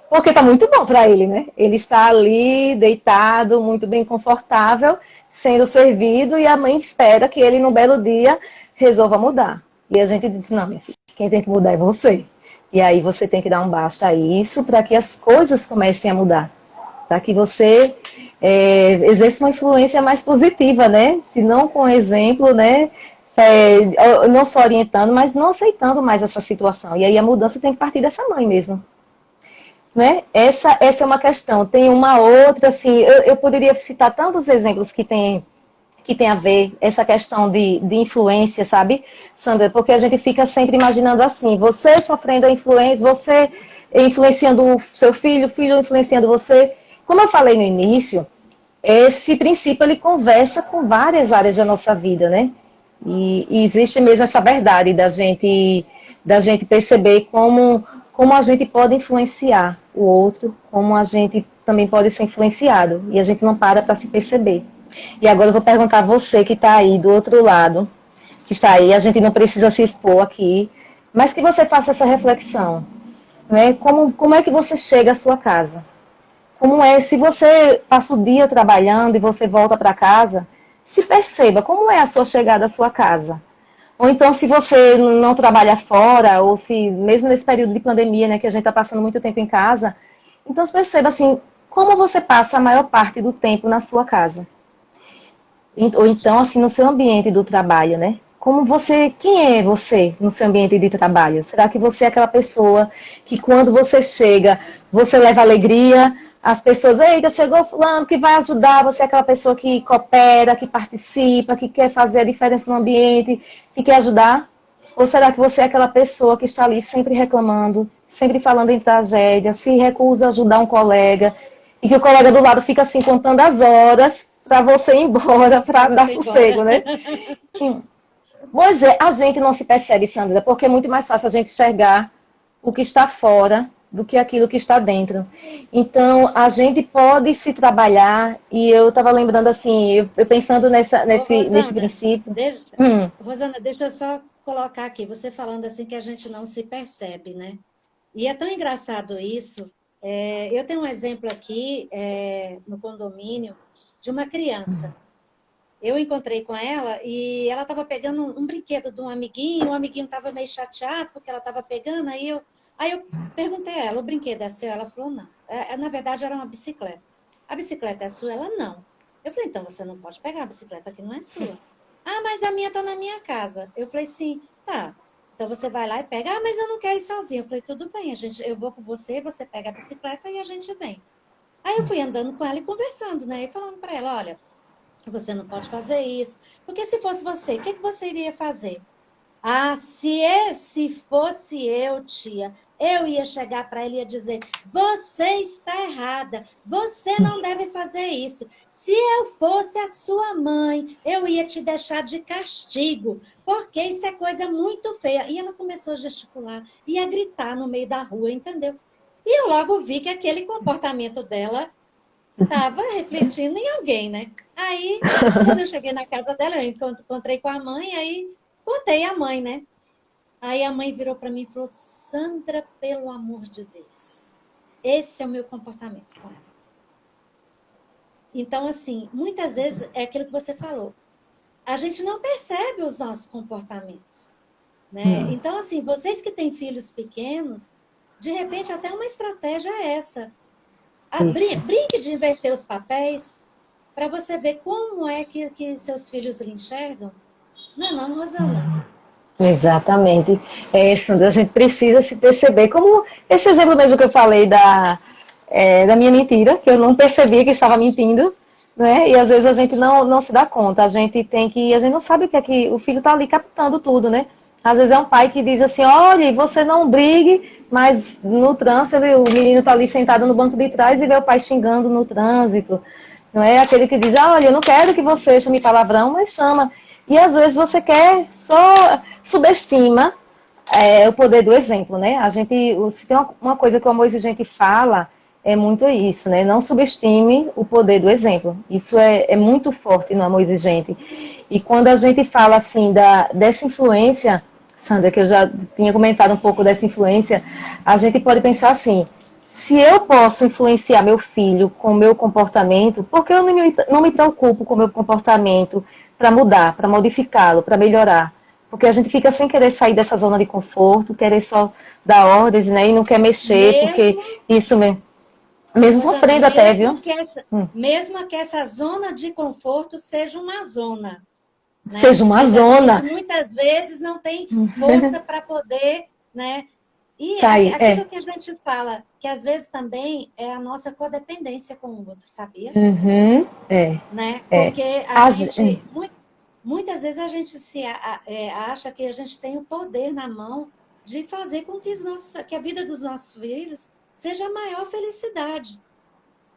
Porque está muito bom para ele, né? Ele está ali, deitado, muito bem confortável, sendo servido, e a mãe espera que ele, no belo dia, resolva mudar. E a gente diz, não, minha filha, quem tem que mudar é você. E aí você tem que dar um basta a isso para que as coisas comecem a mudar. Para que você exerça uma influência mais positiva, né? Se não com exemplo, né? Não só orientando, mas não aceitando mais essa situação. E aí a mudança tem que partir dessa mãe mesmo. Né? Essa é uma questão. Tem uma outra, assim, eu poderia citar tantos exemplos que tem a ver essa questão de influência, sabe, Sandra? Porque a gente fica sempre imaginando assim, você sofrendo a influência, você influenciando o seu filho, o filho influenciando você. Como eu falei no início, esse princípio ele conversa com várias áreas da nossa vida, né? E existe mesmo essa verdade da gente perceber como a gente pode influenciar o outro, como a gente também pode ser influenciado. E a gente não para se perceber. E agora eu vou perguntar a você que está aí do outro lado, que está aí, a gente não precisa se expor aqui, mas que você faça essa reflexão. Né? Como é que você chega à sua casa? Como é, se você passa o dia trabalhando e você volta para casa, se perceba como é a sua chegada à sua casa. Ou então, se você não trabalha fora, ou se, mesmo nesse período de pandemia, né, que a gente está passando muito tempo em casa, então se perceba assim, como você passa a maior parte do tempo na sua casa. Ou então, assim, no seu ambiente do trabalho, né? Quem é você no seu ambiente de trabalho? Será que você é aquela pessoa que quando você chega, você leva alegria, as pessoas, eita, chegou fulano que vai ajudar, você é aquela pessoa que coopera, que participa, que quer fazer a diferença no ambiente, que quer ajudar? Ou será que você é aquela pessoa que está ali sempre reclamando, sempre falando em tragédia, se recusa a ajudar um colega, e que o colega do lado fica assim contando as horas para você ir embora, para dar sossego, né? Pois é, a gente não se percebe, Sandra, porque é muito mais fácil a gente enxergar o que está fora do que aquilo que está dentro. Então, a gente pode se trabalhar, e eu estava lembrando assim, eu pensando nesse Rosana, princípio. deixa, Rosana, deixa eu só colocar aqui, você falando assim que a gente não se percebe, né? E é tão engraçado isso. Eu tenho um exemplo aqui no condomínio de uma criança. Eu encontrei com ela e ela estava pegando um brinquedo de um amiguinho, o amiguinho estava meio chateado porque ela estava pegando, aí eu perguntei a ela, o brinquedo é seu? Ela falou, não. Na verdade, era uma bicicleta. A bicicleta é sua? Ela, não. Eu falei, então você não pode pegar a bicicleta que não é sua. Ah, mas a minha está na minha casa. Eu falei, sim, tá. Então você vai lá e pega. Ah, mas eu não quero ir sozinha. Eu falei, tudo bem, eu vou com você, você pega a bicicleta e a gente vem. Aí eu fui andando com ela e conversando, né? E falando para ela, olha, você não pode fazer isso. Porque se fosse você, o que você iria fazer? Ah, se fosse eu, tia, eu ia chegar para ele e ia dizer, você está errada, você não deve fazer isso. Se eu fosse a sua mãe, eu ia te deixar de castigo, porque isso é coisa muito feia. E ela começou a gesticular e a gritar no meio da rua, entendeu? E eu logo vi que aquele comportamento dela estava refletindo em alguém, né? Aí, quando eu cheguei na casa dela, eu encontrei com a mãe, aí contei a mãe, né? Aí a mãe virou para mim e falou, Sandra, pelo amor de Deus, esse é o meu comportamento com ela. Então, assim, muitas vezes é aquilo que você falou, a gente não percebe os nossos comportamentos, né? Então, assim, vocês que têm filhos pequenos, de repente até uma estratégia é essa. Brinque de inverter os papéis para você ver como é que seus filhos lhe enxergam. Não é não, Rosana? Exatamente. Sandra, a gente precisa se perceber, como esse exemplo mesmo que eu falei da minha mentira, que eu não percebia que estava mentindo, né? E às vezes a gente não se dá conta, a gente não sabe o que é que o filho está ali captando tudo, né? Às vezes é um pai que diz assim, olha, você não brigue, mas no trânsito o menino está ali sentado no banco de trás e vê o pai xingando no trânsito. Não é aquele que diz, olha, eu não quero que você chame palavrão, mas chama. E às vezes você quer, só subestima o poder do exemplo, né? Se tem uma coisa que o amor exigente fala, é muito isso, né? Não subestime o poder do exemplo. Isso é muito forte no amor exigente. E quando a gente fala assim dessa influência, Sandra, que eu já tinha comentado um pouco dessa influência, a gente pode pensar assim, se eu posso influenciar meu filho com o meu comportamento, por que eu não me preocupo com o meu comportamento para mudar, para modificá-lo, para melhorar? Porque a gente fica sem querer sair dessa zona de conforto, querer só dar ordens, né? E não quer mexer, porque isso mesmo sofrendo até, viu? Mesmo que essa zona de conforto seja uma zona. Né? Seja uma zona. Muitas vezes não tem força para poder, né? E sair, aquilo que a gente fala, que às vezes também é a nossa codependência com o outro, sabia? Né? Porque muitas vezes a gente acha que a gente tem o poder na mão de fazer com que a vida dos nossos filhos seja a maior felicidade.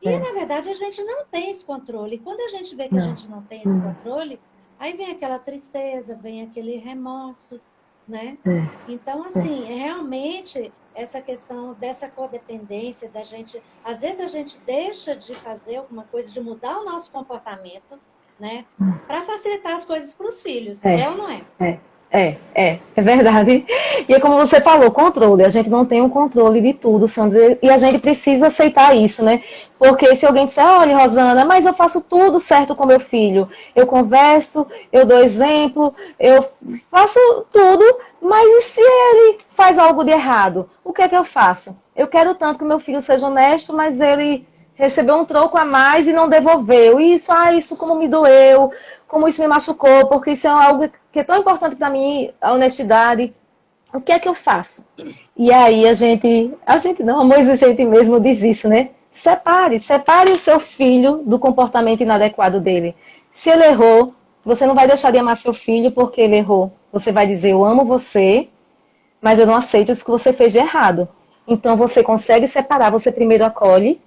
E, na verdade, a gente não tem esse controle. E quando a gente vê que a gente não tem esse controle, aí vem aquela tristeza, vem aquele remorso, né? Então, assim, realmente, essa questão dessa codependência, da gente... Às vezes a gente deixa de fazer alguma coisa, de mudar o nosso comportamento, né? Para facilitar as coisas para os filhos. É ou não é? É verdade. E é como você falou, controle. A gente não tem um controle de tudo, Sandra, e a gente precisa aceitar isso, né? Porque se alguém disser, olha, Rosana, mas eu faço tudo certo com meu filho. Eu converso, eu dou exemplo, eu faço tudo, mas e se ele faz algo de errado? O que é que eu faço? Eu quero tanto que meu filho seja honesto, mas ele recebeu um troco a mais e não devolveu. Isso como me doeu, como isso me machucou, porque isso é algo que é tão importante para mim, a honestidade. O que é que eu faço? E aí a gente não, amor exigente mesmo diz isso, né? Separe o seu filho do comportamento inadequado dele. Se ele errou, você não vai deixar de amar seu filho porque ele errou. Você vai dizer, eu amo você, mas eu não aceito isso que você fez de errado. Então você consegue separar, você primeiro acolhe,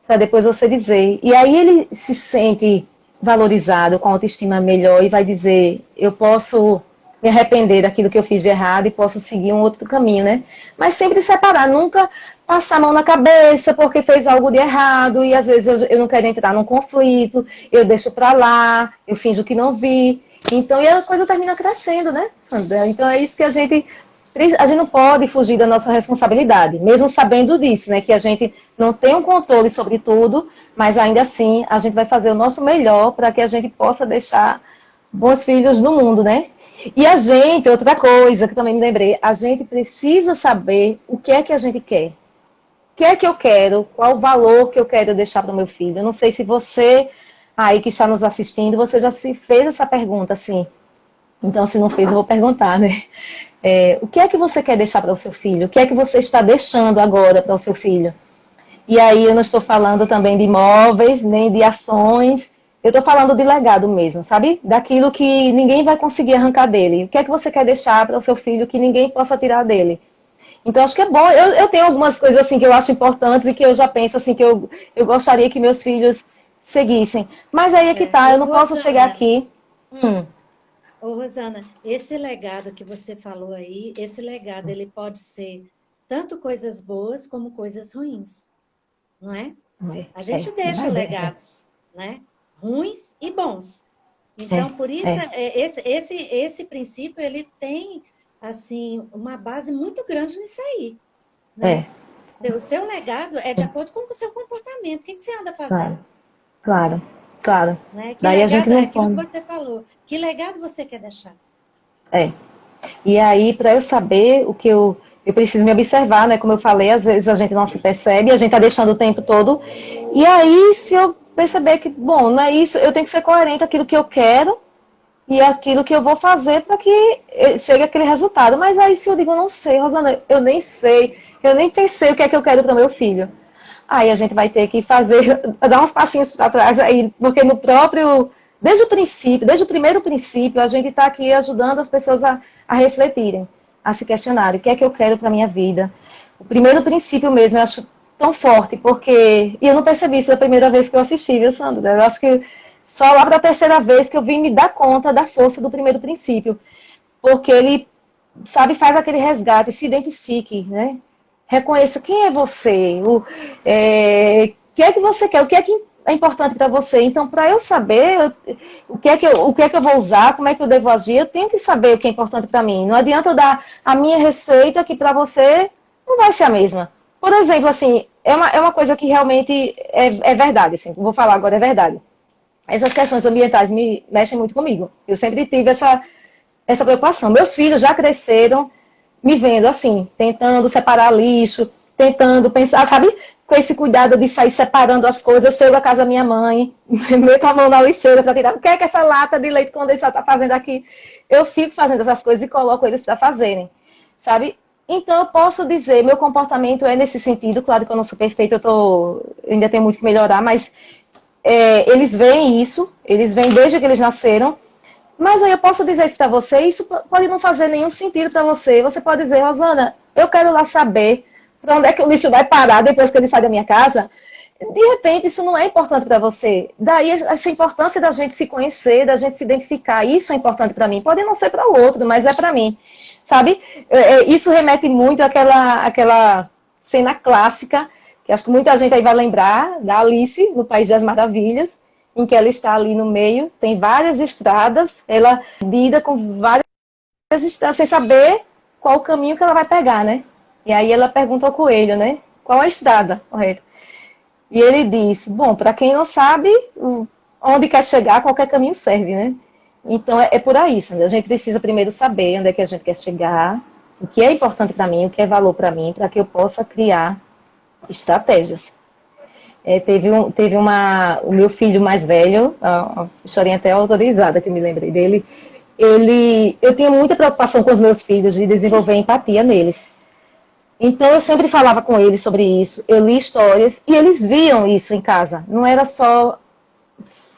para depois você dizer. E aí ele se sente valorizado, com autoestima melhor e vai dizer, eu posso me arrepender daquilo que eu fiz de errado e posso seguir um outro caminho, né? Mas sempre separar, nunca passar a mão na cabeça porque fez algo de errado e às vezes eu não quero entrar num conflito, eu deixo pra lá, eu finjo que não vi. Então, e a coisa termina crescendo, né, Sandra? Então é isso que a gente não pode fugir da nossa responsabilidade, mesmo sabendo disso, né, que a gente não tem um controle sobre tudo, mas ainda assim a gente vai fazer o nosso melhor para que a gente possa deixar bons filhos no mundo, né? E a gente, outra coisa que também me lembrei, a gente precisa saber o que é que a gente quer. O que é que eu quero? Qual o valor que eu quero deixar para o meu filho? Eu não sei se você, aí que está nos assistindo, você já se fez essa pergunta, assim. Então, se não fez, eu vou perguntar, né? O que é que você quer deixar para o seu filho? O que é que você está deixando agora para o seu filho? E aí eu não estou falando também de imóveis, nem de ações. Eu estou falando de legado mesmo, sabe? Daquilo que ninguém vai conseguir arrancar dele. O que é que você quer deixar para o seu filho que ninguém possa tirar dele? Então, acho que é bom. Eu tenho algumas coisas assim que eu acho importantes e que eu já penso assim que eu gostaria que meus filhos seguissem. Mas aí é que tá, eu não posso chegar aqui. Ô, Rosana, esse legado que você falou aí, esse legado, ele pode ser tanto coisas boas como coisas ruins, não é? A gente deixa legados, né? Ruins e bons. Então, por isso, esse princípio, ele tem, assim, uma base muito grande nisso aí. Né? O seu legado é de acordo com o seu comportamento. O que você anda fazendo? Claro. Né? Daí legado, a gente não aquilo que você falou. Que legado você quer deixar? E aí, para eu saber o que eu preciso me observar, né? Como eu falei, às vezes a gente não se percebe, a gente tá deixando o tempo todo. E aí, se eu perceber que, bom, não é isso, eu tenho que ser coerente com aquilo que eu quero e aquilo que eu vou fazer para que chegue aquele resultado. Mas aí, se eu digo, não sei, Rosana, eu nem sei, eu nem pensei o que é que eu quero para meu filho. Aí a gente vai ter que dar uns passinhos para trás aí, porque no próprio, desde o primeiro princípio, a gente está aqui ajudando as pessoas a refletirem, a se questionarem, o que é que eu quero para minha vida. O primeiro princípio mesmo, eu acho tão forte, porque, e eu não percebi isso da primeira vez que eu assisti, viu, Sandra? Eu acho que só lá para a terceira vez que eu vim me dar conta da força do primeiro princípio, porque ele, sabe, faz aquele resgate, se identifique, né? Reconheça quem é você, o que é que você quer, o que é importante para você. Então, para eu saber o que é que eu vou usar, como é que eu devo agir, eu tenho que saber o que é importante para mim. Não adianta eu dar a minha receita que para você não vai ser a mesma. Por exemplo, assim, é uma coisa que realmente é verdade, assim, vou falar agora, é verdade. Essas questões ambientais me mexem muito comigo. Eu sempre tive essa preocupação. Meus filhos já cresceram me vendo assim, tentando separar lixo, tentando pensar, sabe, com esse cuidado de sair separando as coisas. Eu chego à casa da minha mãe, meto a mão na lixeira para tirar, o que é que essa lata de leite condensado está fazendo aqui? Eu fico fazendo essas coisas e coloco eles para fazerem, sabe? Então eu posso dizer, meu comportamento é nesse sentido, claro que eu não sou perfeita, eu ainda tenho muito que melhorar, mas eles veem isso, eles veem desde que eles nasceram. Mas aí eu posso dizer isso para você, isso pode não fazer nenhum sentido para você. Você pode dizer, Rosana, eu quero lá saber para onde é que o lixo vai parar depois que ele sai da minha casa. De repente, isso não é importante para você. Daí essa importância da gente se conhecer, da gente se identificar, isso é importante para mim. Pode não ser para o outro, mas é para mim. Sabe? Isso remete muito àquela cena clássica, que acho que muita gente aí vai lembrar, da Alice, no País das Maravilhas, em que ela está ali no meio, tem várias estradas, ela lida com várias estradas, sem saber qual o caminho que ela vai pegar, né? E aí ela pergunta ao coelho, né? Qual a estrada, correto? E ele diz, bom, para quem não sabe onde quer chegar, qualquer caminho serve, né? Então é por aí, Sandra. A gente precisa primeiro saber onde é que a gente quer chegar, o que é importante para mim, o que é valor para mim, para que eu possa criar estratégias. O meu filho mais velho, a historinha até autorizada que eu me lembrei dele, eu tinha muita preocupação com os meus filhos de desenvolver empatia neles. Então eu sempre falava com eles sobre isso, eu li histórias e eles viam isso em casa, não era só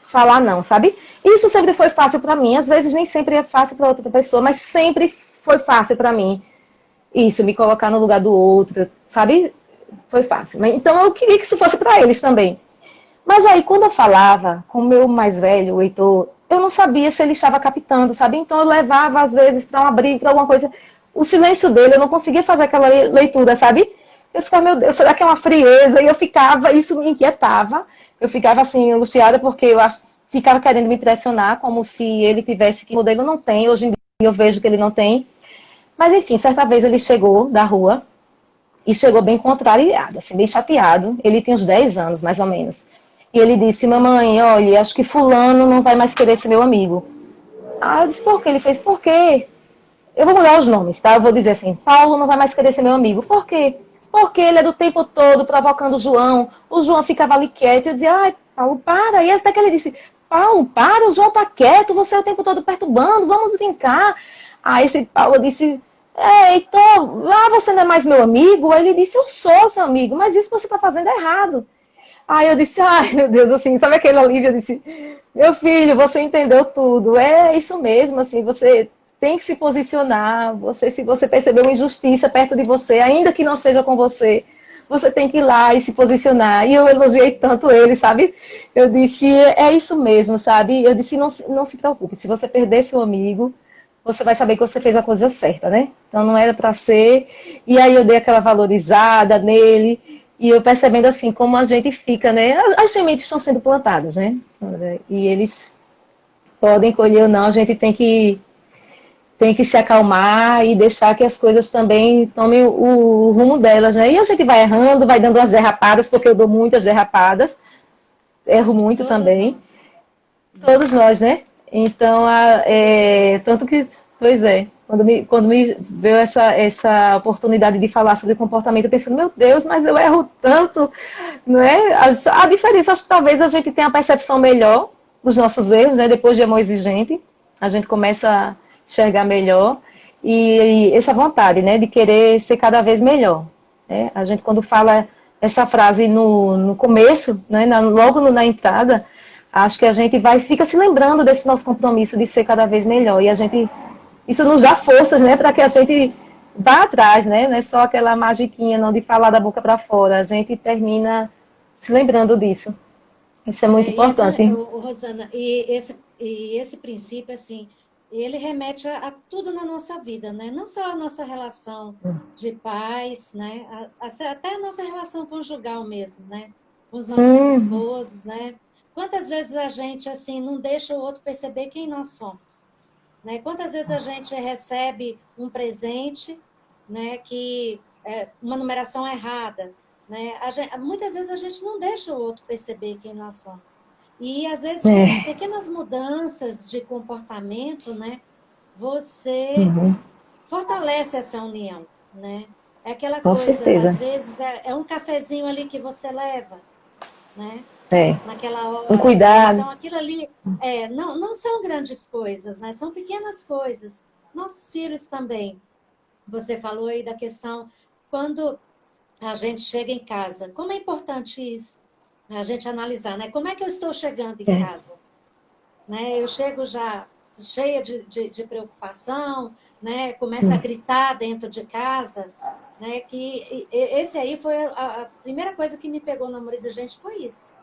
falar não, sabe? Isso sempre foi fácil para mim, às vezes nem sempre é fácil para outra pessoa, mas sempre foi fácil para mim, isso, me colocar no lugar do outro, sabe? Foi fácil. Então eu queria que isso fosse para eles também. Mas aí quando eu falava com o meu mais velho, o Heitor, eu não sabia se ele estava captando, sabe? Então eu levava às vezes para uma briga, para alguma coisa. O silêncio dele, eu não conseguia fazer aquela leitura, sabe? Eu ficava, meu Deus, será que é uma frieza? E eu ficava, isso me inquietava. Eu ficava assim, angustiada, porque ficava querendo me impressionar, como se ele tivesse, que o modelo não tem. Hoje em dia eu vejo que ele não tem. Mas enfim, certa vez ele chegou da rua, e chegou bem contrariado, assim, bem chateado. Ele tinha uns 10 anos, mais ou menos. E ele disse, mamãe, olha, acho que fulano não vai mais querer ser meu amigo. Ah, eu disse, por quê? Ele fez, por quê? Eu vou mudar os nomes, tá? Eu vou dizer assim, Paulo não vai mais querer ser meu amigo. Por quê? Porque ele é do tempo todo provocando o João. O João ficava ali quieto. Eu dizia, ai, Paulo, para. E até que ele disse, Paulo, para, o João tá quieto, você é o tempo todo perturbando, vamos brincar. Aí esse Paulo disse, Heitor, você não é mais meu amigo? Aí ele disse, eu sou seu amigo, mas isso você tá fazendo errado. Aí eu disse, ai meu Deus, assim, sabe aquele alívio? Eu disse, meu filho, você entendeu tudo. É isso mesmo, assim, você tem que se posicionar. Se você perceber uma injustiça perto de você, ainda que não seja com você, você tem que ir lá e se posicionar. E eu elogiei tanto ele, sabe? Eu disse, é isso mesmo, sabe? Eu disse, não se preocupe, se você perder seu amigo, você vai saber que você fez a coisa certa, né? Então não era para ser. E aí eu dei aquela valorizada nele. E eu percebendo assim, como a gente fica, né? As sementes estão sendo plantadas, né? E eles podem colher ou não, a gente tem que se acalmar e deixar que as coisas também tomem o rumo delas, né? E a gente vai errando, vai dando as derrapadas, porque eu dou muitas derrapadas, erro muito também. Todos nós, né? Então, tanto que, pois é, quando me veio essa oportunidade de falar sobre comportamento, eu pensando, meu Deus, mas eu erro tanto, não é? A diferença, acho que talvez a gente tenha a percepção melhor dos nossos erros, né? Depois de amor exigente, a gente começa a enxergar melhor e essa vontade, né? De querer ser cada vez melhor. Né? A gente, quando fala essa frase no começo, né? Logo na entrada, acho que a gente fica se lembrando desse nosso compromisso de ser cada vez melhor. E isso nos dá forças, né, para que a gente vá atrás, né? Não é só aquela magiquinha não de falar da boca para fora. A gente termina se lembrando disso. Isso é muito importante. Rosana, e esse princípio, assim, ele remete a tudo na nossa vida, né? Não só a nossa relação de pais, né? Até a nossa relação conjugal mesmo, né? Com os nossos esposos, né? Quantas vezes a gente, assim, não deixa o outro perceber quem nós somos? Né? Quantas vezes a gente recebe um presente, né, que é uma numeração errada? Né? Muitas vezes a gente não deixa o outro perceber quem nós somos. E, às vezes, com pequenas mudanças de comportamento, né, você fortalece essa união. Né? É aquela Com coisa, certeza. às vezes, é um cafezinho ali que você leva, né? Naquela hora. Um cuidado. Então, aquilo ali não são grandes coisas, né? São pequenas coisas. Nossos filhos também. Você falou aí da questão quando a gente chega em casa. Como é importante isso? A gente analisar, né? Como é que eu estou chegando em casa? Né? Eu chego já cheia de preocupação, né? Começa a gritar dentro de casa, né? Que esse aí foi a primeira coisa que me pegou no amor exigente, foi isso.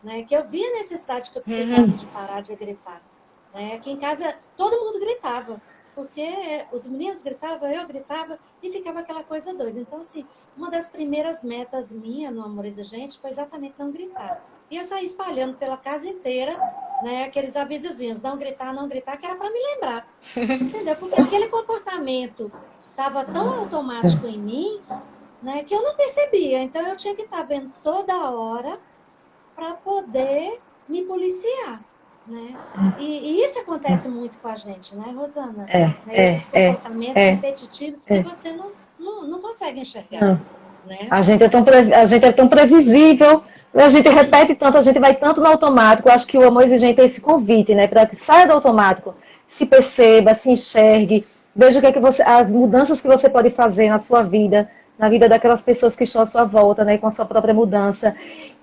Né, que eu vi a necessidade que eu precisava de parar de gritar. Né? Aqui em casa, todo mundo gritava, porque os meninos gritavam, eu gritava, e ficava aquela coisa doida. Então, assim, uma das primeiras metas minha no Amor Exigente foi exatamente não gritar. E eu saí espalhando pela casa inteira, né, aqueles avisozinhos, não gritar, que era para me lembrar. Entendeu? Porque aquele comportamento estava tão automático em mim, né, que eu não percebia. Então, eu tinha que estar vendo toda hora para poder me policiar, né? E isso acontece muito com a gente, né, Rosana? Esses comportamentos repetitivos que você não consegue enxergar. Né? A gente é tão previsível, a gente repete tanto, a gente vai tanto no automático. Eu acho que o amor exigente é esse convite, né? Para que saia do automático, se perceba, se enxergue, veja o que é que as mudanças que você pode fazer na sua vida, na vida daquelas pessoas que estão à sua volta, né, com a sua própria mudança.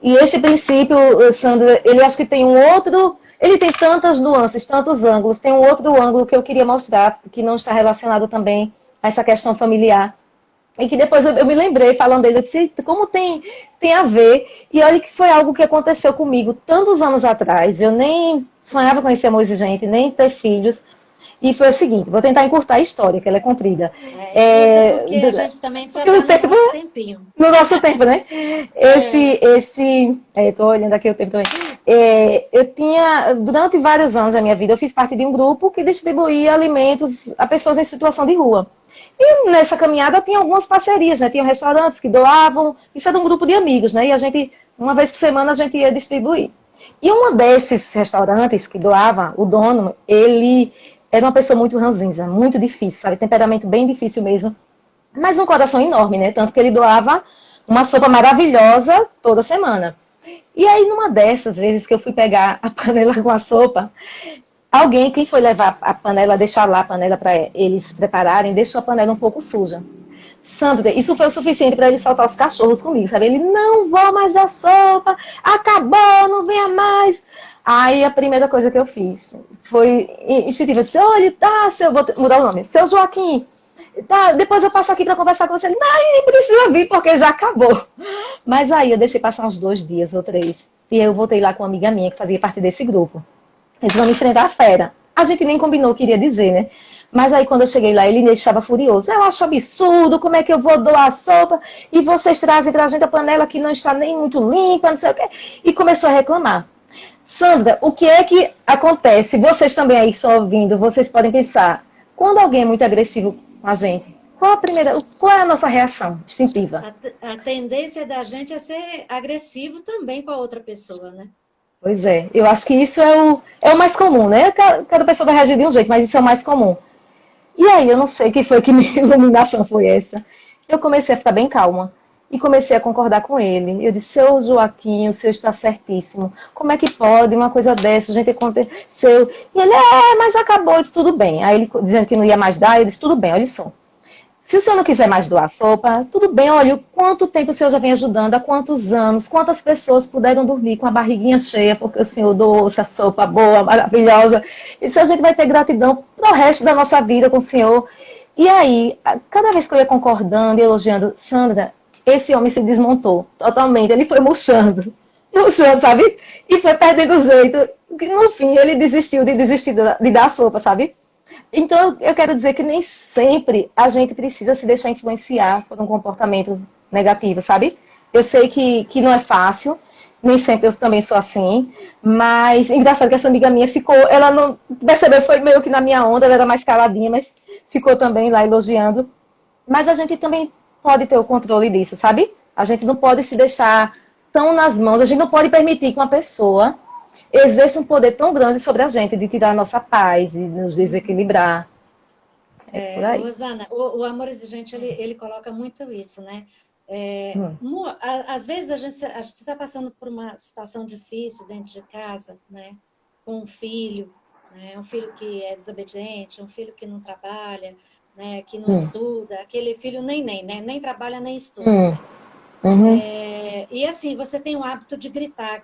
E este princípio, Sandra, ele acho que tem ele tem tantas nuances, tantos ângulos, tem um outro ângulo que eu queria mostrar, que não está relacionado também a essa questão familiar. E que depois eu me lembrei, falando dele, eu disse, como tem a ver, e olha que foi algo que aconteceu comigo tantos anos atrás, eu nem sonhava com esse amor exigente, nem ter filhos. E foi o seguinte, vou tentar encurtar a história, que ela é comprida. Porque a gente também já está no nosso tempinho. No nosso tempo, né? Estou olhando aqui o tempo também. Eu tinha, durante vários anos da minha vida, eu fiz parte de um grupo que distribuía alimentos a pessoas em situação de rua. E nessa caminhada tinha algumas parcerias, né? Tinha restaurantes que doavam, isso era um grupo de amigos, né? E a gente, uma vez por semana, a gente ia distribuir. E um desses restaurantes que doava, o dono, ele era uma pessoa muito ranzinza, muito difícil, sabe? Temperamento bem difícil mesmo. Mas um coração enorme, né? Tanto que ele doava uma sopa maravilhosa toda semana. E aí, numa dessas vezes que eu fui pegar a panela com a sopa, quem foi levar a panela, deixar lá a panela para eles prepararem, deixou a panela um pouco suja. Sandra, isso foi o suficiente para ele soltar os cachorros comigo, sabe? Ele, não vou mais dar sopa, acabou, não venha mais. Aí a primeira coisa que eu fiz foi instintiva, eu disse, olha, vou mudar o nome, seu Joaquim, tá, depois eu passo aqui para conversar com você. Ele, não, nem precisa vir, porque já acabou. Mas aí eu deixei passar uns 2 dias ou 3, e eu voltei lá com uma amiga minha que fazia parte desse grupo. Eles vão enfrentar a fera. A gente nem combinou o que iria dizer, né? Mas aí quando eu cheguei lá, ele estava furioso. Eu acho absurdo, como é que eu vou doar a sopa e vocês trazem pra gente a panela que não está nem muito limpa, não sei o quê. E começou a reclamar. Sandra, o que é que acontece? Vocês também aí estão ouvindo, vocês podem pensar. Quando alguém é muito agressivo com a gente, qual é a nossa reação instintiva? A tendência da gente é ser agressivo também com a outra pessoa, né? Pois é, eu acho que isso é o mais comum, né? Cada pessoa vai reagir de um jeito, mas isso é o mais comum. E aí, eu não sei o que foi que minha iluminação foi essa. Eu comecei a ficar bem calma e comecei a concordar com ele. Eu disse, seu Joaquim, o senhor está certíssimo. Como é que pode uma coisa dessa, a gente aconteceu? E ele, mas acabou, eu disse, tudo bem. Aí ele dizendo que não ia mais dar, eu disse, tudo bem, olha só. Se o senhor não quiser mais doar sopa, tudo bem, olha, quanto tempo o senhor já vem ajudando, há quantos anos, quantas pessoas puderam dormir com a barriguinha cheia, porque o senhor doou essa sopa boa, maravilhosa. E se a gente vai ter gratidão pro resto da nossa vida com o senhor. E aí, cada vez que eu ia concordando e elogiando, Sandra, esse homem se desmontou totalmente, ele foi murchando, sabe? E foi perdendo o jeito. No fim, ele desistiu de dar sopa, sabe? Então, eu quero dizer que nem sempre a gente precisa se deixar influenciar por um comportamento negativo, sabe? Eu sei que não é fácil, nem sempre eu também sou assim, mas engraçado que essa amiga minha ela não percebeu, foi meio que na minha onda, ela era mais caladinha, mas ficou também lá elogiando. Mas a gente também pode ter o controle disso, sabe? A gente não pode se deixar tão nas mãos, a gente não pode permitir que uma pessoa exerce um poder tão grande sobre a gente, de tirar a nossa paz, de nos desequilibrar. Por aí. Rosana, o amor exigente, ele coloca muito isso, né? Às vezes a gente está passando por uma situação difícil dentro de casa, né? Com um filho, né? Um filho que é desobediente, um filho que não trabalha, né? Que não estuda, aquele filho né? Nem trabalha, nem estuda. Né? E assim, você tem o hábito de gritar.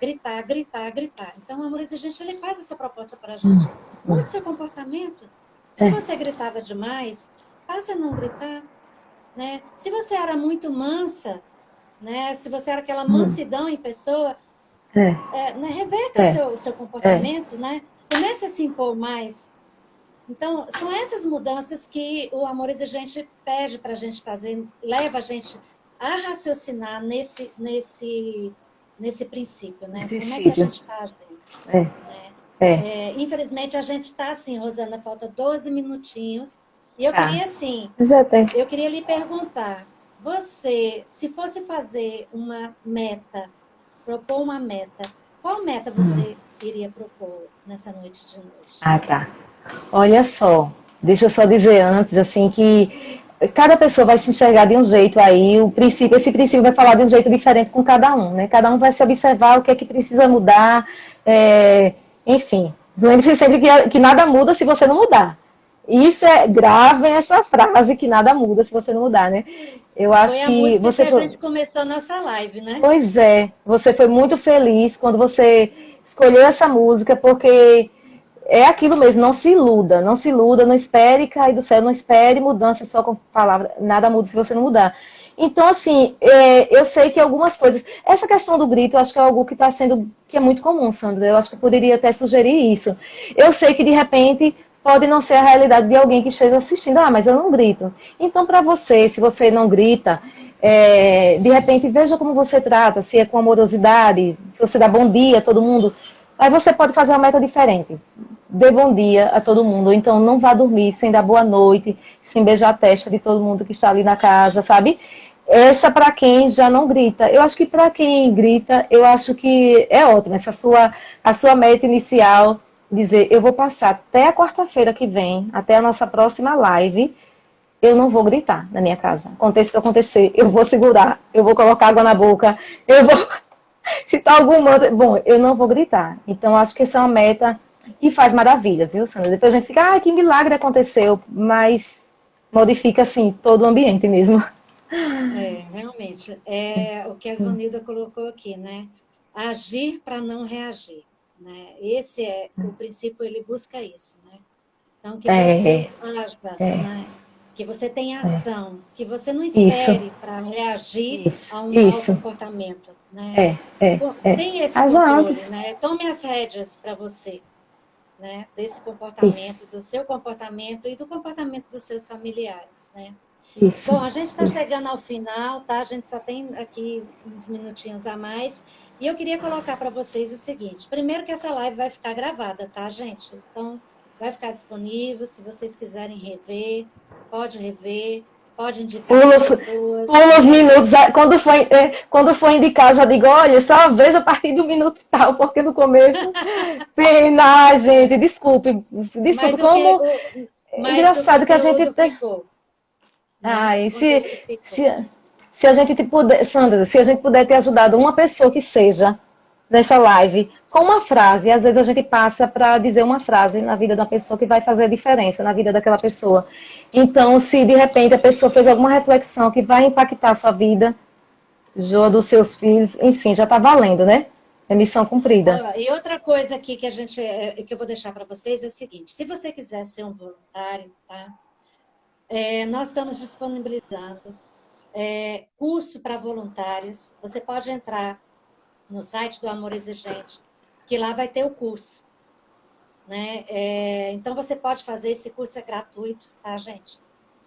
Então, o amor exigente, ele faz essa proposta para a gente. Mude seu comportamento. Se você gritava demais, passe a não gritar. Né? Se você era muito mansa, né? Se você era aquela mansidão em pessoa, né? Reverta o seu comportamento, né? Comece a se impor mais. Então, são essas mudanças que o amor exigente pede para a gente fazer, leva a gente a raciocinar nesse princípio, né? Como é que a gente está agindo? Infelizmente, a gente está assim, Rosana, falta 12 minutinhos. E eu queria, assim, eu queria lhe perguntar, você, se fosse fazer uma meta, propor uma meta, qual meta você iria propor nessa noite de hoje? Tá. Olha só, deixa eu só dizer antes, assim, que cada pessoa vai se enxergar de um jeito aí, esse princípio vai falar de um jeito diferente com cada um, né? Cada um vai se observar o que é que precisa mudar, enfim. Lembre-se sempre que nada muda se você não mudar. Isso gravem essa frase, que nada muda se você não mudar, né? Eu acho foi a música que a gente começou a nossa live, né? Pois é, você foi muito feliz quando você escolheu essa música, porque é aquilo mesmo, não se iluda, não espere cair do céu, não espere mudança só com palavra, nada muda se você não mudar. Então, assim, eu sei que algumas coisas, essa questão do grito, eu acho que é algo que é muito comum, Sandra, eu acho que eu poderia até sugerir isso. Eu sei que, de repente, pode não ser a realidade de alguém que esteja assistindo. Ah, mas eu não grito. Então, para você, se você não grita, de repente, veja como você trata, se é com amorosidade, se você dá bom dia a todo mundo. Aí você pode fazer uma meta diferente. Dê bom dia a todo mundo. Ou então, não vá dormir sem dar boa noite, sem beijar a testa de todo mundo que está ali na casa, sabe? Essa para quem já não grita. Eu acho que para quem grita, eu acho que é ótimo. Essa a sua meta inicial, dizer, eu vou passar até a quarta-feira que vem, até a nossa próxima live, eu não vou gritar na minha casa. Aconteça o que acontecer, eu vou segurar, eu vou colocar água na boca, eu vou citar algum mantra. Bom, eu não vou gritar. Então, acho que essa é uma meta e faz maravilhas, viu, Sandra? Depois a gente fica, que milagre aconteceu, mas modifica, assim, todo o ambiente mesmo. Realmente, o que a Ivanilda colocou aqui, né? Agir para não reagir, né? Esse é o princípio, ele busca isso, né? Então, que você haja, né? Que você tenha ação, que você não espere para reagir a um mau comportamento, né? Tem esse controle, né? Tome as rédeas para você, né? Desse comportamento, do seu comportamento e do comportamento dos seus familiares, né? Isso. Bom, a gente está chegando ao final, tá? A gente só tem aqui uns minutinhos a mais. E eu queria colocar para vocês o seguinte. Primeiro que essa live vai ficar gravada, tá, gente? Então, vai ficar disponível. Se vocês quiserem rever, pode indicar para as pessoas. Pula os minutos. Quando for indicar, já digo, olha, só veja a partir do minuto tal, porque no começo... Pena, gente, desculpe. Mas como... engraçado que a gente... Ficou. Ai, se a gente puder, Sandra, se a gente puder ter ajudado uma pessoa que seja nessa live com uma frase, às vezes a gente passa para dizer uma frase na vida da pessoa que vai fazer a diferença na vida daquela pessoa. Então, se de repente a pessoa fez alguma reflexão que vai impactar a sua vida, dos seus filhos, enfim, já está valendo, né? É missão cumprida. E outra coisa aqui que que eu vou deixar para vocês é o seguinte: se você quiser ser um voluntário, tá? Nós estamos disponibilizando curso para voluntários. Você pode entrar no site do Amor Exigente, que lá vai ter o curso, né? Então, você pode fazer, esse curso é gratuito, tá, gente?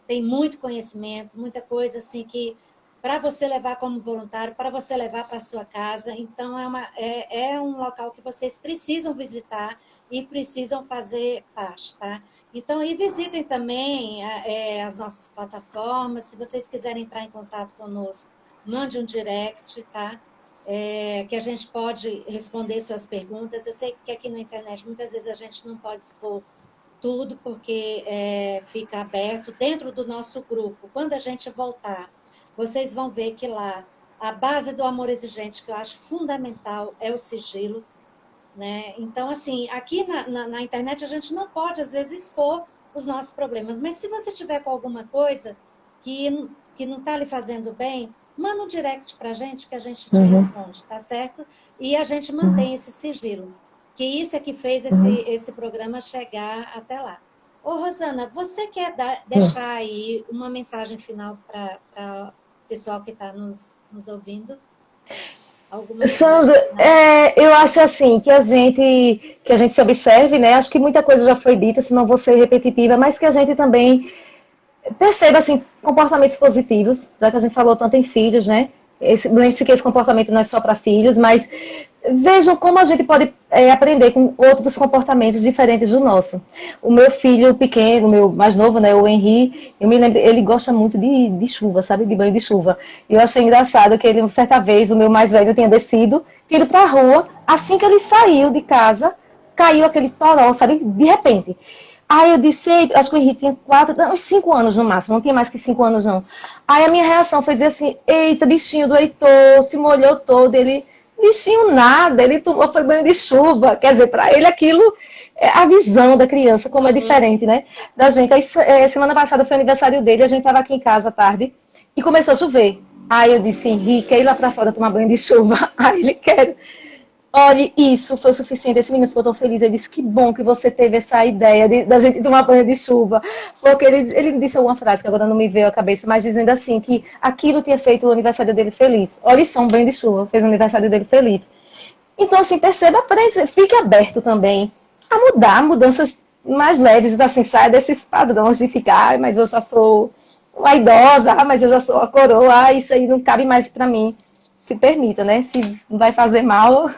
Tem muito conhecimento, muita coisa assim que para você levar como voluntário, para você levar para a sua casa. Então, é um local que vocês precisam visitar e precisam fazer parte, tá? Então, e visitem também as nossas plataformas. Se vocês quiserem entrar em contato conosco, mande um direct, tá? Que a gente pode responder suas perguntas. Eu sei que aqui na internet, muitas vezes a gente não pode expor tudo, porque fica aberto dentro do nosso grupo. Quando a gente voltar, vocês vão ver que lá, a base do Amor Exigente, que eu acho fundamental, é o sigilo, né? Então, assim, aqui na internet a gente não pode, às vezes, expor os nossos problemas, mas se você tiver com alguma coisa que não está lhe fazendo bem, manda um direct para a gente, que a gente te responde, tá certo? E a gente mantém esse sigilo, que isso é que fez esse programa chegar até lá. Ô, Rosana, você quer deixar aí uma mensagem final para o pessoal que está nos ouvindo? Sandra, eu acho assim, que a gente se observe, né? Acho que muita coisa já foi dita, senão vou ser repetitiva, mas que a gente também perceba, assim, comportamentos positivos, já que a gente falou tanto em filhos, né? Lembre-se que esse comportamento não é só para filhos, mas vejam como a gente pode aprender com outros comportamentos diferentes do nosso. O meu filho pequeno, o meu mais novo, né, o Henri, eu me lembro, ele gosta muito de chuva, sabe, de banho de chuva. E eu achei engraçado que ele, certa vez, o meu mais velho tinha descido, ido para a rua, assim que ele saiu de casa, caiu aquele toró, sabe, de repente. Aí eu disse, acho que o Henrique tinha uns 5 anos no máximo, não tinha mais que 5 anos não. Aí a minha reação foi dizer assim, eita, bichinho do Heitor, se molhou todo. Ele, bichinho nada, ele foi banho de chuva. Quer dizer, para ele aquilo, a visão da criança, como é diferente, né, da gente. Aí, semana passada foi aniversário dele, a gente estava aqui em casa à tarde e começou a chover. Aí eu disse, Henrique, quer ir lá para fora tomar banho de chuva? Aí ele quer. Olha, isso foi suficiente. Esse menino ficou tão feliz. Ele disse, que bom que você teve essa ideia da gente tomar banho de chuva. Porque ele disse alguma frase que agora não me veio à cabeça, mas dizendo assim, que aquilo tinha feito o aniversário dele feliz. Olha só, um banho de chuva, fez o aniversário dele feliz. Então, assim, perceba, fique aberto também a mudar, mudanças mais leves, assim, saia desses padrões de ficar, mas eu já sou uma idosa, mas eu já sou a coroa, isso aí não cabe mais para mim. Se permita, né? Se vai fazer mal,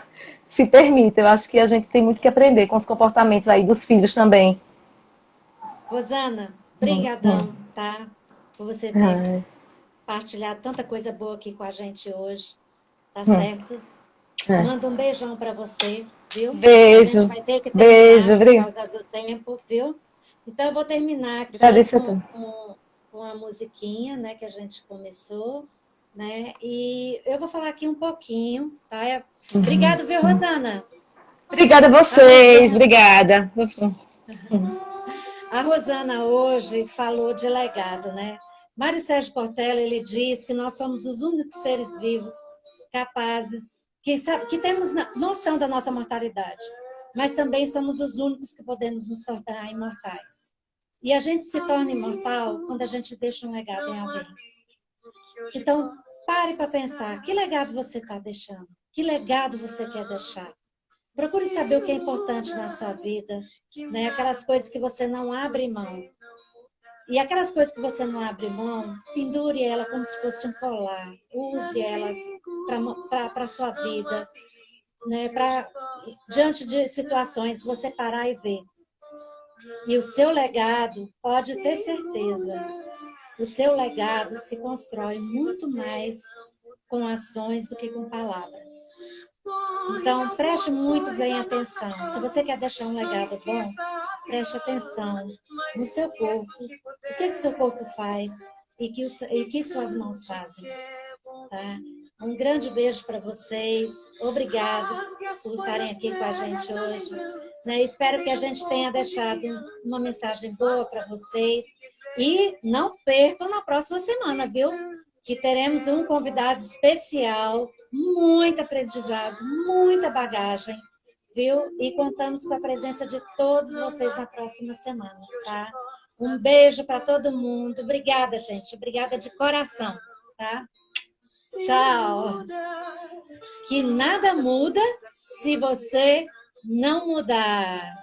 se permita. Eu acho que a gente tem muito que aprender com os comportamentos aí dos filhos também. Rosana, brigadão, tá? Por você ter Ai, partilhado tanta coisa boa aqui com a gente hoje, tá hum, certo? é. Manda um beijão para você, viu? A gente Beijo, vai ter que beijo, terminar por obrigada. causa do tempo, viu? Então eu vou terminar aqui Agradeço a tu. com a musiquinha, né, que a gente começou, né? E eu vou falar aqui um pouquinho, tá? Obrigado, viu, Rosana? Obrigada a A vocês, Rosana, obrigada. a Rosana hoje falou de legado, né? Mário Sérgio Cortella, ele diz que nós somos os únicos seres vivos capazes, que temos noção da nossa mortalidade, mas também somos os únicos que podemos nos tornar imortais. E a gente se torna imortal quando a gente deixa um legado em alguém. Então, pare para pensar, que legado você está deixando? Que legado você quer deixar? Procure saber o que é importante na sua vida, né? Aquelas coisas que você não abre mão. E aquelas coisas que você não abre mão, pendure ela como se fosse um colar. Use elas para a sua vida, né? Diante de situações, você parar e ver. E o seu legado, pode ter certeza, o seu legado se constrói muito mais com ações do que com palavras. Então, preste muito bem atenção. Se você quer deixar um legado bom, preste atenção no seu corpo. O que o seu corpo faz e que suas mãos fazem. Tá? Um grande beijo para vocês. Obrigado por estarem aqui com a gente hoje. Né? Espero que a gente tenha deixado uma mensagem boa para vocês. E não percam na próxima semana, viu? Que teremos um convidado especial, muito aprendizado, muita bagagem, viu? E contamos com a presença de todos vocês na próxima semana, tá? Um beijo para todo mundo. Obrigada, gente. Obrigada de coração, tá? Tchau. Que nada muda se você não mudar.